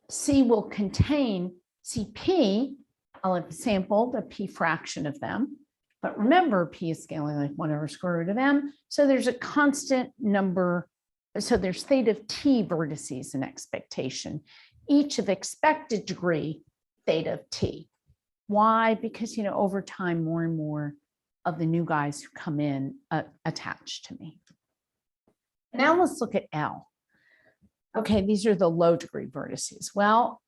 C will contain CP. I'll have sampled a P fraction of them. But remember, P is scaling like 1 over square root of M. So there's a constant number. So there's theta of T vertices in expectation, each of expected degree theta of T. Why? Because, over time, more and more of the new guys who come in attach to me. Now let's look at L. Okay, these are the low degree vertices. Well,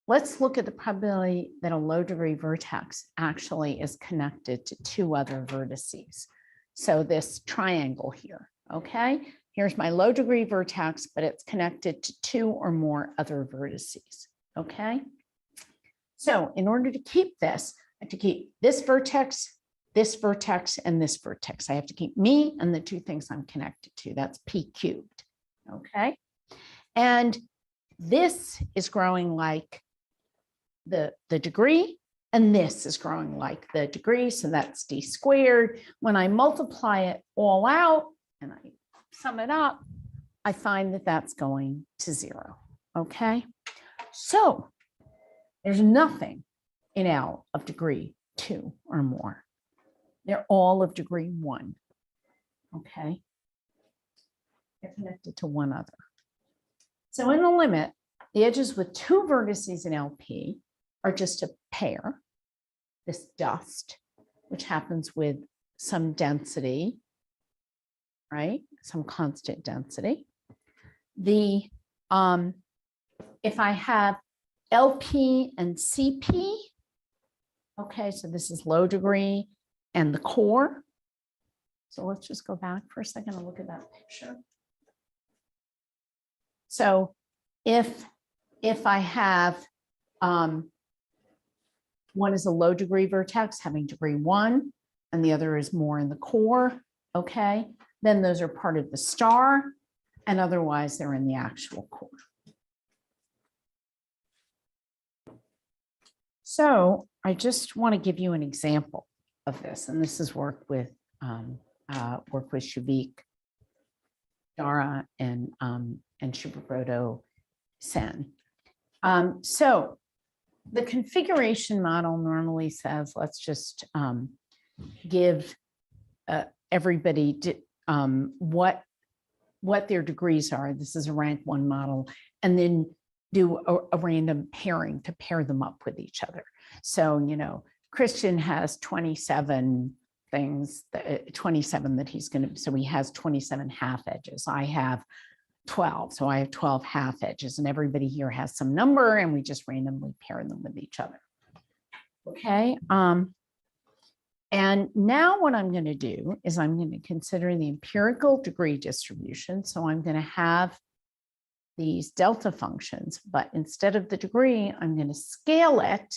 let's look at the probability that a low degree vertex actually is connected to 2 other vertices. So this triangle here, okay? Here's my low degree vertex, but it's connected to 2 or more other vertices, okay? So in order to keep this, I have to keep this vertex, and this vertex. I have to keep me and the 2 things I'm connected to. That's P cubed, okay? And this is growing like the degree, and this is growing like the degree, so that's D squared. When I multiply it all out and I sum it up, I find that that's going to 0, okay? So there's nothing in L of degree 2 or more. They're all of degree 1, okay? They're connected to 1 other. So in the limit, the edges with 2 vertices in LP are just a pair, this dust, which happens with some density, right? Some constant density. If I have LP and CP, okay, so this is low degree and the core. So let's just go back for a second and look at that picture. So if I have one is a low degree vertex having degree 1, and the other is more in the core, okay, then those are part of the star, and otherwise they're in the actual core. So I just want to give you an example of this, and this is work with Shuvik, Dara, and Shubroto Sen. So the configuration model normally says, let's just give everybody did, what their degrees are. This is a rank 1 model, and then do a random pairing to pair them up with each other. So, you know, Christian has 27 things, 27 that he's going to, so he has 27 half edges. I have 12, so I have 12 half edges, and everybody here has some number, and we just randomly pair them with each other. Okay. And now what I'm going to do is I'm going to consider the empirical degree distribution. So I'm going to have these delta functions, but instead of the degree, I'm going to scale it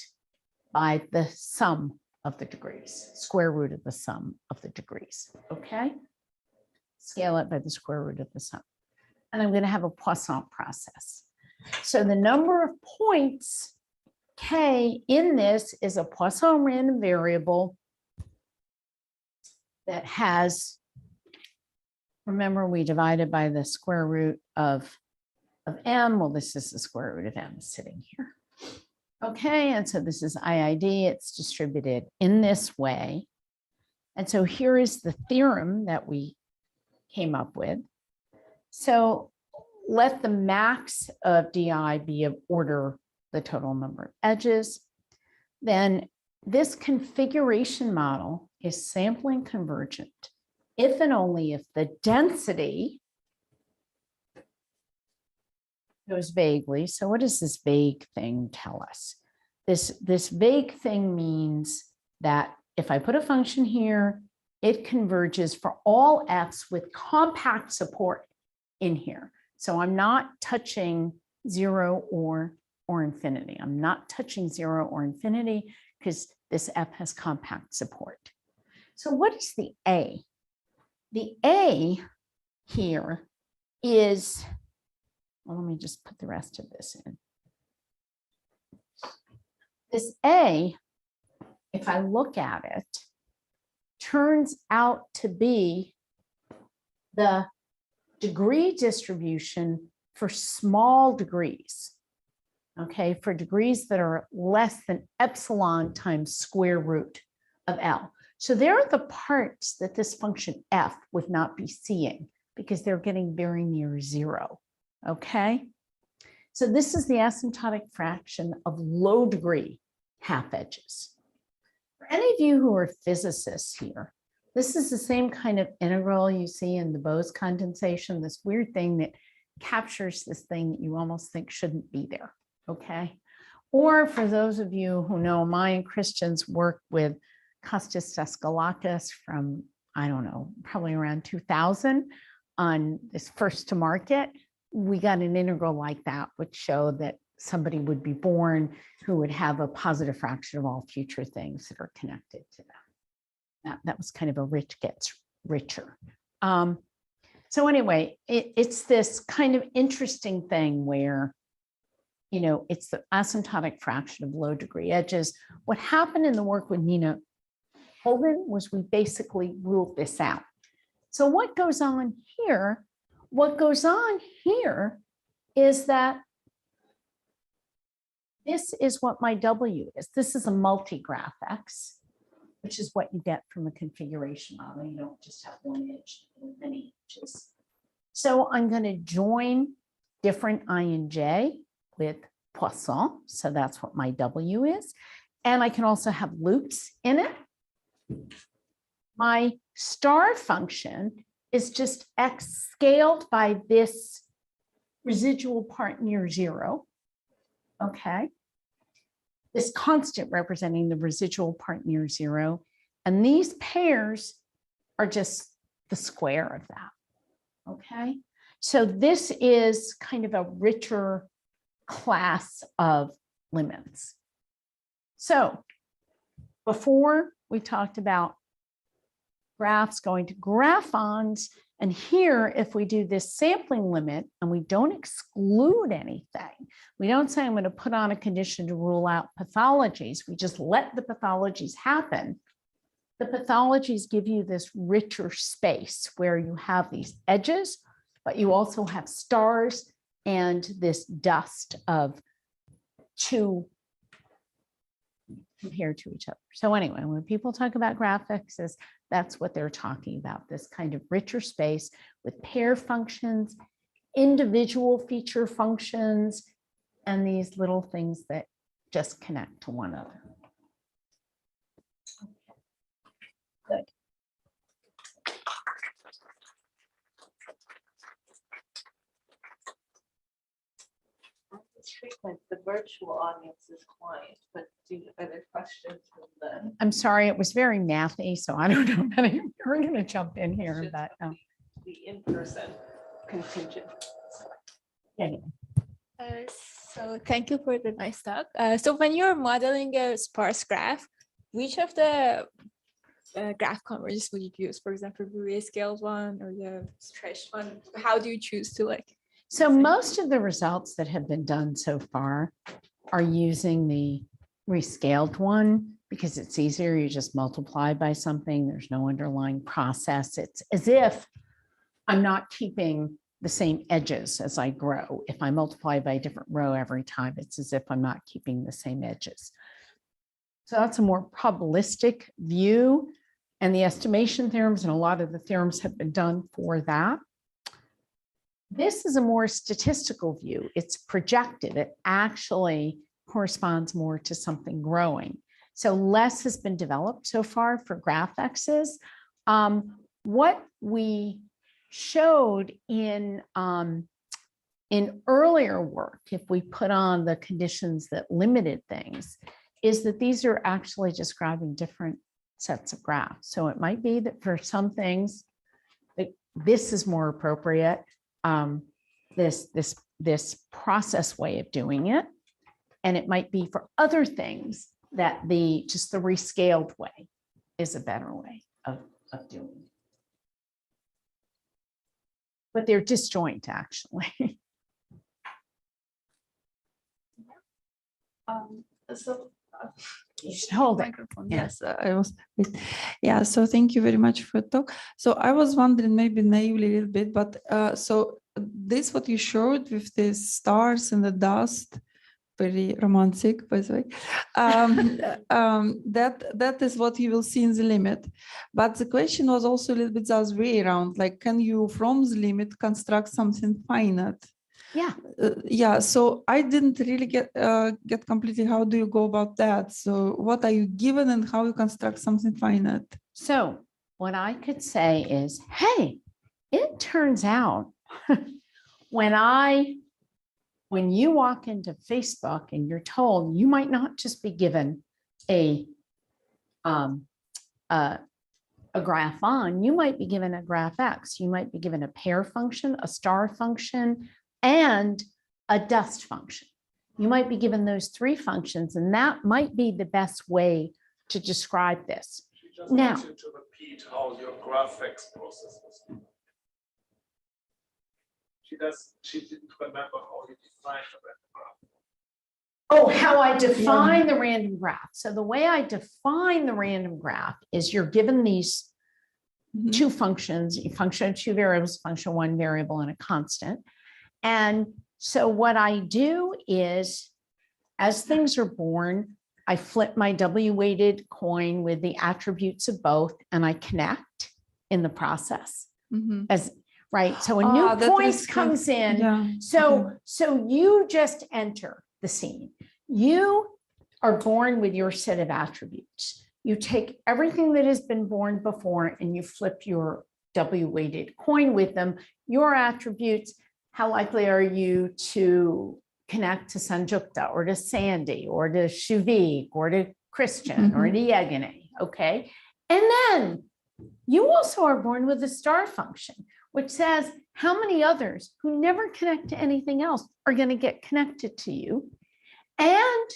by the sum of the degrees, square root of the sum of the degrees. Okay. Scale it by the square root of the sum. And I'm going to have a Poisson process. So the number of points K in this is a Poisson random variable that has, remember, we divided by the square root of m. Well, this is the square root of m sitting here. Okay, and so this is IID. It's distributed in this way. And so here is the theorem that we came up with. So let the max of DI be of order the total number of edges. Then this configuration model is sampling convergent if and only if the density goes vaguely. So what does this vague thing tell us? This vague thing means that if I put a function here, it converges for all f's with compact support in here. So I'm not touching 0 or infinity. I'm not touching 0 or infinity because this f has compact support. So what is the A? The A here is, well, let me just put the rest of this in. This A, if I look at it, turns out to be the degree distribution for small degrees. Okay, for degrees that are less than epsilon times square root of L. So they're the parts that this function f would not be seeing because they're getting very near 0. Okay, so this is the asymptotic fraction of low degree half edges. For any of you who are physicists here, this is the same kind of integral you see in the Bose condensation, this weird thing that captures this thing that you almost think shouldn't be there. Okay, or for those of you who know, my and Christian's work with Costas Daskalakis from, I don't know, probably around 2000 on this first to market, we got an integral like that, which showed that somebody would be born who would have a positive fraction of all future things that are connected to them. That was kind of a rich gets richer. So anyway, it's this kind of interesting thing where, you know, it's the asymptotic fraction of low degree edges. What happened in the work with Nina Hogan was we basically ruled this out. So what goes on here? What goes on here is that this is what my W is. This is a multi-Graphex, which is what you get from a configuration model. You don't just have one edge, many edges. So I'm going to join different I and J with Poisson. So that's what my W is. And I can also have loops in it. My star function is just x scaled by this residual part near 0. Okay. This constant representing the residual part near 0. And these pairs are just the square of that. Okay. So this is kind of a richer class of limits. So before we talked about graphs going to graphons, and here, if we do this sampling limit and we don't exclude anything, we don't say I'm going to put on a condition to rule out pathologies, we just let the pathologies happen. The pathologies give you this richer space where you have these edges, but you also have stars and this dust of two compared to each other. So anyway, when people talk about Graphexes, that's what they're talking about, this kind of richer space with pair functions, individual feature functions, and these little things that just connect to one another. Good. It's frequent, the virtual audience is quiet, but do you have other questions from the? I'm sorry, it was very mathy, so I don't know. We're going to jump in here, but The in-person contingent. anyway. So thank you for the nice talk. So when you're modeling a sparse graph, which of the graph convergence would you use? For example, the rescaled one or the stretched one? How do you choose to like? So most of the results that have been done so far are using the rescaled one because it's easier. You just multiply by something. There's no underlying process. It's as if I'm not keeping the same edges as I grow. If I multiply by a different row every time, it's as if I'm not keeping the same edges. So that's a more probabilistic view, and the estimation theorems and a lot of the theorems have been done for that. This is a more statistical view. It's projected. It actually corresponds more to something growing. So less has been developed so far for Graphexes. What we showed in earlier work, if we put on the conditions that limited things, is that these are actually describing different sets of graphs. So it might be that for some things, this is more appropriate, this process way of doing it. And it might be for other things that just the rescaled way is a better way of doing it. But they're disjoint, actually. You should hold it. Microphone. Yeah. Yes, I was. Yeah, so thank you very much for the talk. So I was wondering, maybe naively a little bit, but so this what you showed with the stars and the dust, very romantic, by the way. That is what you will see in the limit. But the question was also a little bit the other way around. Like, can you from the limit construct something finite? Yeah. Yeah, so I didn't really get completely how do you go about that. So what are you given and how you construct something finite? So what I could say is, hey, it turns out when you walk into Facebook and you're told you might not just be given a Graphon, you might be given a Graphx, you might be given a pair function, a star function, and a dust function. You might be given those three functions, and that might be the best way to describe this. She just Now, wants you to repeat how your Graphex process was. She didn't remember how you defined the random graph. oh, how I define the random graph. So the way I define the random graph is you're given these two functions, you function of two variables, function one variable and a constant. And so what I do is, as things are born, I flip my W-weighted coin with the attributes of both, and I connect in the process. As right, so a new point comes in. Yeah. So you just enter the scene. You are born with your set of attributes. You take everything that has been born before and you flip your W-weighted coin with them. Your attributes. How likely are you to connect to Sanjukta or to Sandy or to Shuvik or to Christian or to Yegane? Okay. And then you also are born with a star function, which says how many others who never connect to anything else are going to get connected to you. And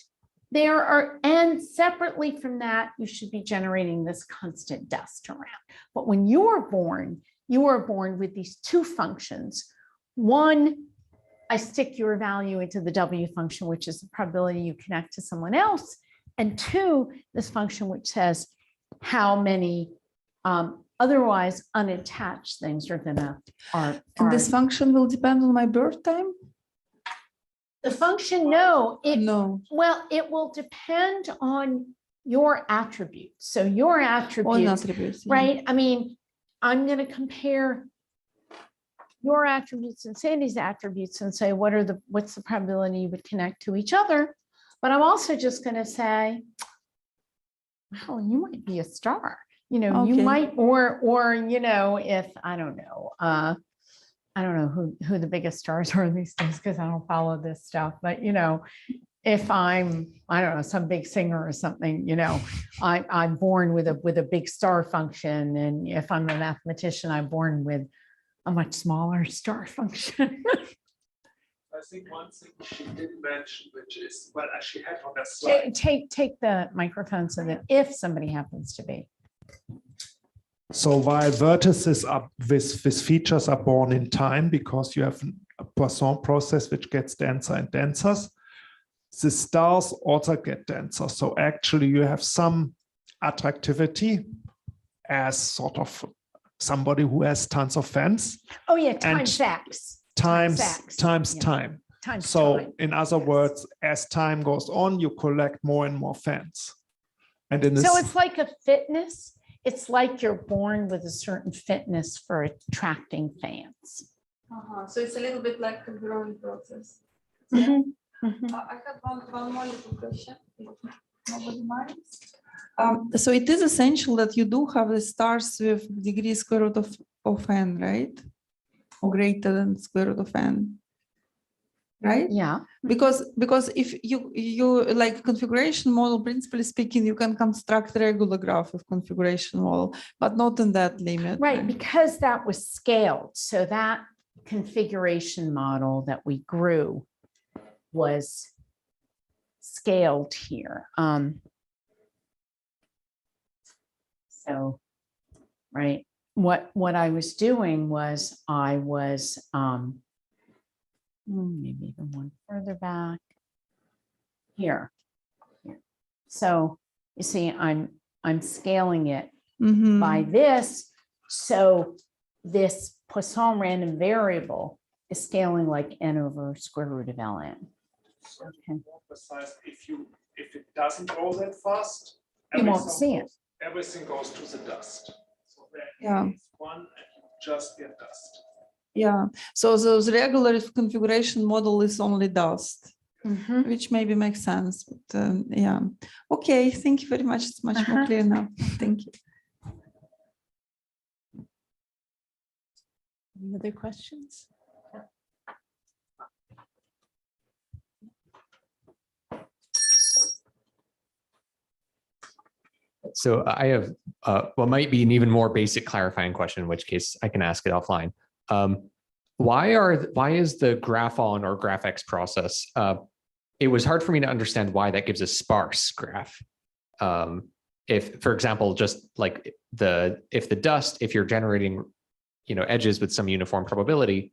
separately from that, you should be generating this constant dust around. But when you are born with these two functions. One, I stick your value into the W function, which is the probability you connect to someone else. And two, this function which says how many otherwise unattached things are gonna are. And this function will depend on my birth time? The function, no, No. well, it will depend on your attributes. So your All attributes, attributes. Yeah. right? I mean, I'm going to compare your attributes and Sandy's attributes and say, what's the probability you would connect to each other? But I'm also just going to say, well, you might be a star. You know, you Okay. might, or, you know, if, I don't know who the biggest stars are these days, because I don't follow this stuff, but, you know, if I don't know, some big singer or something, you know, I'm born with a big star function. And if I'm a mathematician, I'm born with a much smaller star function. I think one thing she didn't mention, which is, well, she had on that slide. Take the microphone so that if somebody happens to be. So while vertices are with features are born in time, because you have a Poisson process which gets denser and denser, the stars also get denser. So actually you have some attractivity as sort of somebody who has tons of fans. Oh yeah, times X. Times yeah. time. Times So time. in other Yes. words, as time goes on, you collect more and more fans. And in this, So it's like a fitness. It's like you're born with a certain fitness for attracting fans. So it's a little bit like a growing process. Mhm. I have one more little question. If nobody minds. So it is essential that you do have the stars with degree square root of n, right? Or greater than square root of n, right? Yeah. Because if you like configuration model, principally speaking, you can construct regular graph of configuration model, but not in that limit. Right, because that was scaled. So that configuration model that we grew was scaled here. So, right, what I was doing was I was maybe even one further back here. So you see, I'm scaling it Mhm. by this. So this Poisson random variable is scaling like n over square root of ln. so Okay. more precise, if it doesn't go that fast, You won't see it. Everything goes to the dust. So there Yeah. is one and you just get dust. Yeah. So the regular configuration model is only dust, Mhm. which maybe makes sense. But yeah. Okay. Thank you very much. It's much more clear now. Thank you. Any other questions? So I have what might be an even more basic clarifying question, in which case I can ask it offline. Why is the Graphon or Graphex process? It was hard for me to understand why that gives a sparse graph. If, for example, just like if the dust, if you're generating, edges with some uniform probability,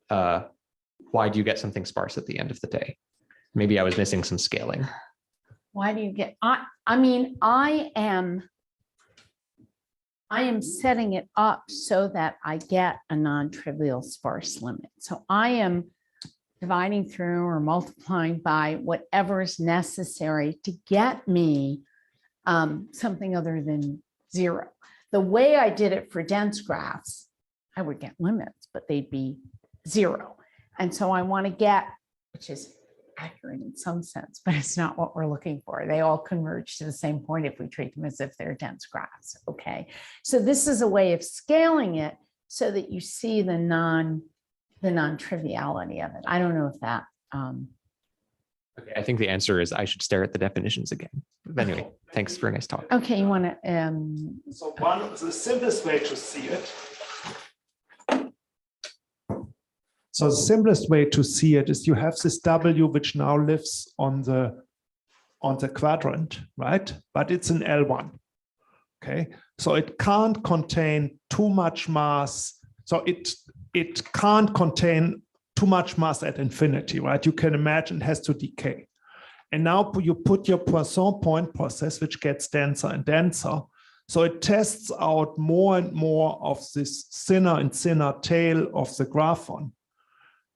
why do you get something sparse at the end of the day? Maybe I was missing some scaling. Why do you get, I mean, I am setting it up so that I get a non-trivial sparse limit. So I am dividing through or multiplying by whatever is necessary to get me something other than 0. The way I did it for dense graphs, I would get limits, but they'd be 0. And so I want to get, which is accurate in some sense, but it's not what we're looking for. They all converge to the same point if we treat them as if they're dense graphs. Okay, so this is a way of scaling it so that you see the non-triviality of it. I don't know if that. Okay, I think the answer is I should stare at the definitions again. But anyway, thanks for a nice talk. Okay, you want to. So one of the simplest way to see it. So the simplest way to see it is you have this W which now lives on the quadrant, right? But it's an L1. Okay, so it can't contain too much mass. So it can't contain too much mass at infinity, right? You can imagine it has to decay. And now you put your Poisson point process, which gets denser and denser. So it tests out more and more of this thinner and thinner tail of the Graphon.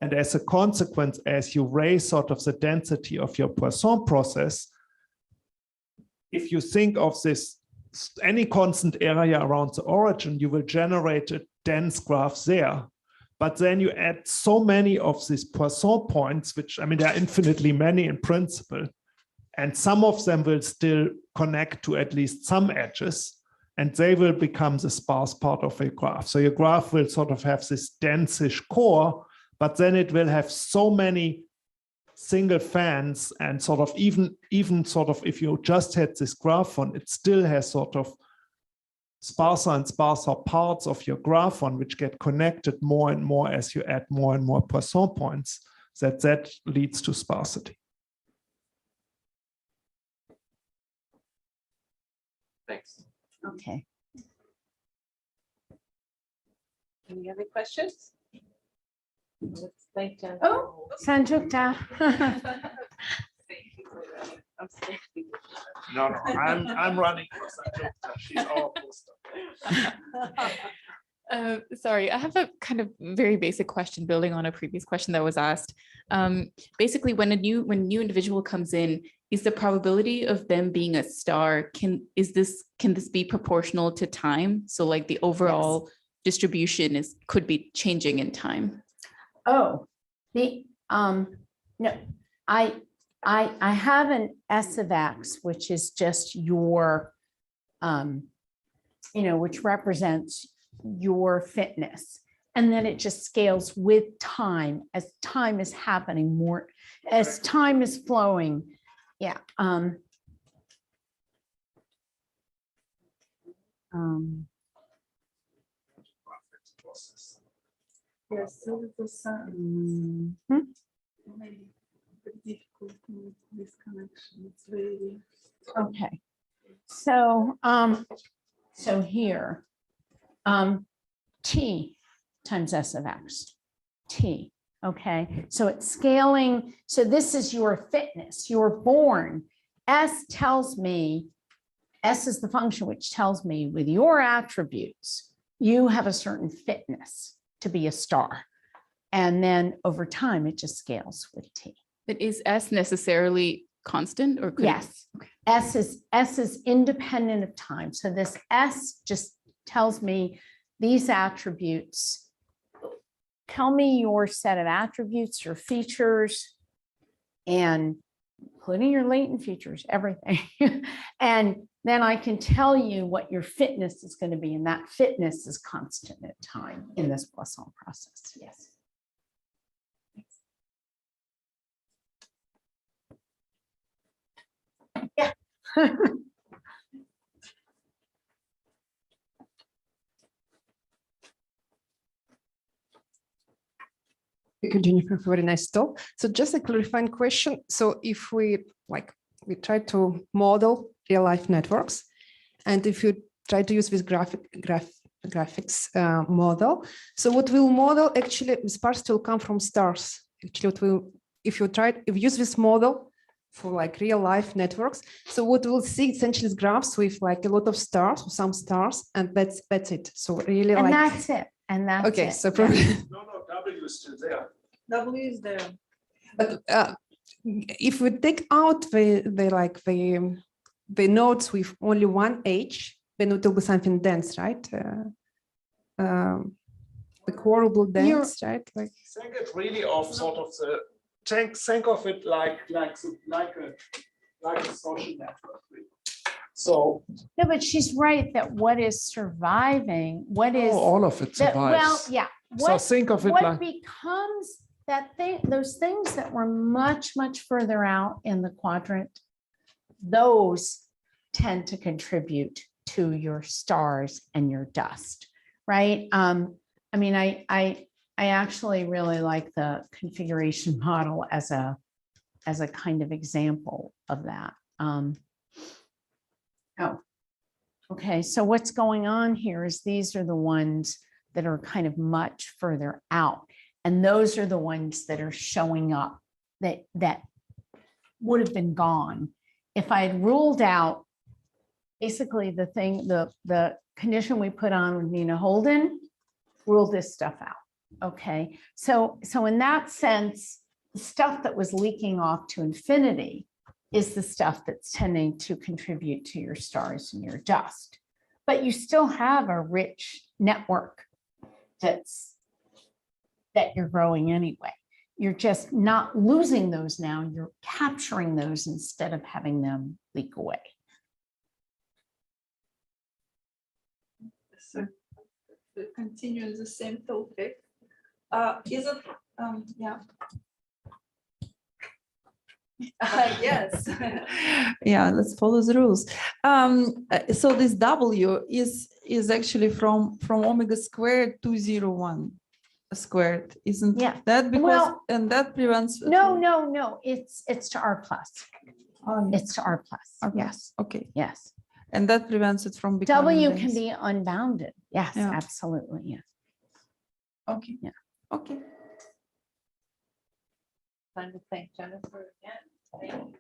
And as a consequence, as you raise sort of the density of your Poisson process, if you think of this, any constant area around the origin, you will generate a dense graph there. But then you add so many of these Poisson points, which, I mean, there are infinitely many in principle, and some of them will still connect to at least some edges, and they will become the sparse part of a graph. So your graph will sort of have this dense-ish core, but then it will have so many single fans, and sort of even sort of, if you just had this Graphon, it still has sort of sparser and sparser parts of your Graphon, which get connected more and more as you add more and more Poisson points, that leads to sparsity. Thanks. Okay. Any other questions? Let's thank Jen. Oh, Sanjukta. No, I'm running for Sanjukta. She's our poster. Sorry, I have a kind of very basic question building on a previous question that was asked. Basically, when a new individual comes in, is the probability of them being a star, can this be proportional to time? So like the overall distribution could be changing in time. Oh, no, I have an S of X, which is just your, which represents your fitness. And then it just scales with time as time is happening more, as time is flowing. Yeah. Yes, so the sun. Maybe difficult with this connection. It's very. Okay. So, so here, T times S of X, T. Okay, so it's scaling. So this is your fitness. You're born. S tells me, S is the function which tells me with your attributes, you have a certain fitness to be a star. And then over time, it just scales with T. But is S necessarily constant or could yes. Okay. S is independent of time. So this S just tells me these attributes. Tell me your set of attributes, your features, and including your latent features, everything. And then I can tell you what your fitness is going to be. And that fitness is constant at time in this Poisson process. Yes. Yeah. Thank you, Jennifer, for a very nice talk. So just a clarifying question. So if we try to model real life networks, and if you try to use this graphics model, so what we'll model actually, sparse will come from stars. Actually, what will, if you use this model for like real life networks, so what we'll see essentially is graphs with like a lot of stars, or some stars, and that's it. So really, and like that's it. And that's okay. it. So probably No, W is still there. W is there. but if we take out the nodes with only one H, then it will be something dense, right? The core will be dense, right? Like Think it really of sort of the think of it like a social network. Really. So No, but she's right that what is surviving, what is all of it that, survives. well, yeah. So think of it what like becomes that thing, those things that were much, much further out in the quadrant, those tend to contribute to your stars and your dust, right? I mean, I actually really like the configuration model as a kind of example of that. Oh, okay. So what's going on here is these are the ones that are kind of much further out. And those are the ones that are showing up that would have been gone if I had ruled out basically the condition we put on with Nina Holden, ruled this stuff out. Okay. So in that sense, the stuff that was leaking off to infinity is the stuff that's tending to contribute to your stars and your dust. But you still have a rich network that you're growing anyway. You're just not losing those now, you're capturing those instead of having them leak away. So to continue the same topic, is it, yeah. Yes. Yeah, let's follow the rules. So this W is actually from omega squared 201 squared, isn't Yeah. that because Well, and that prevents No, it's to R plus. Oh, yeah. It's to R plus. Okay. Yes, Okay, yes. and that prevents it from becoming W dense. can be unbounded. Yes, Yeah. absolutely. Yes. Okay. Yeah. Okay. Time to thank Jennifer again. Thank you.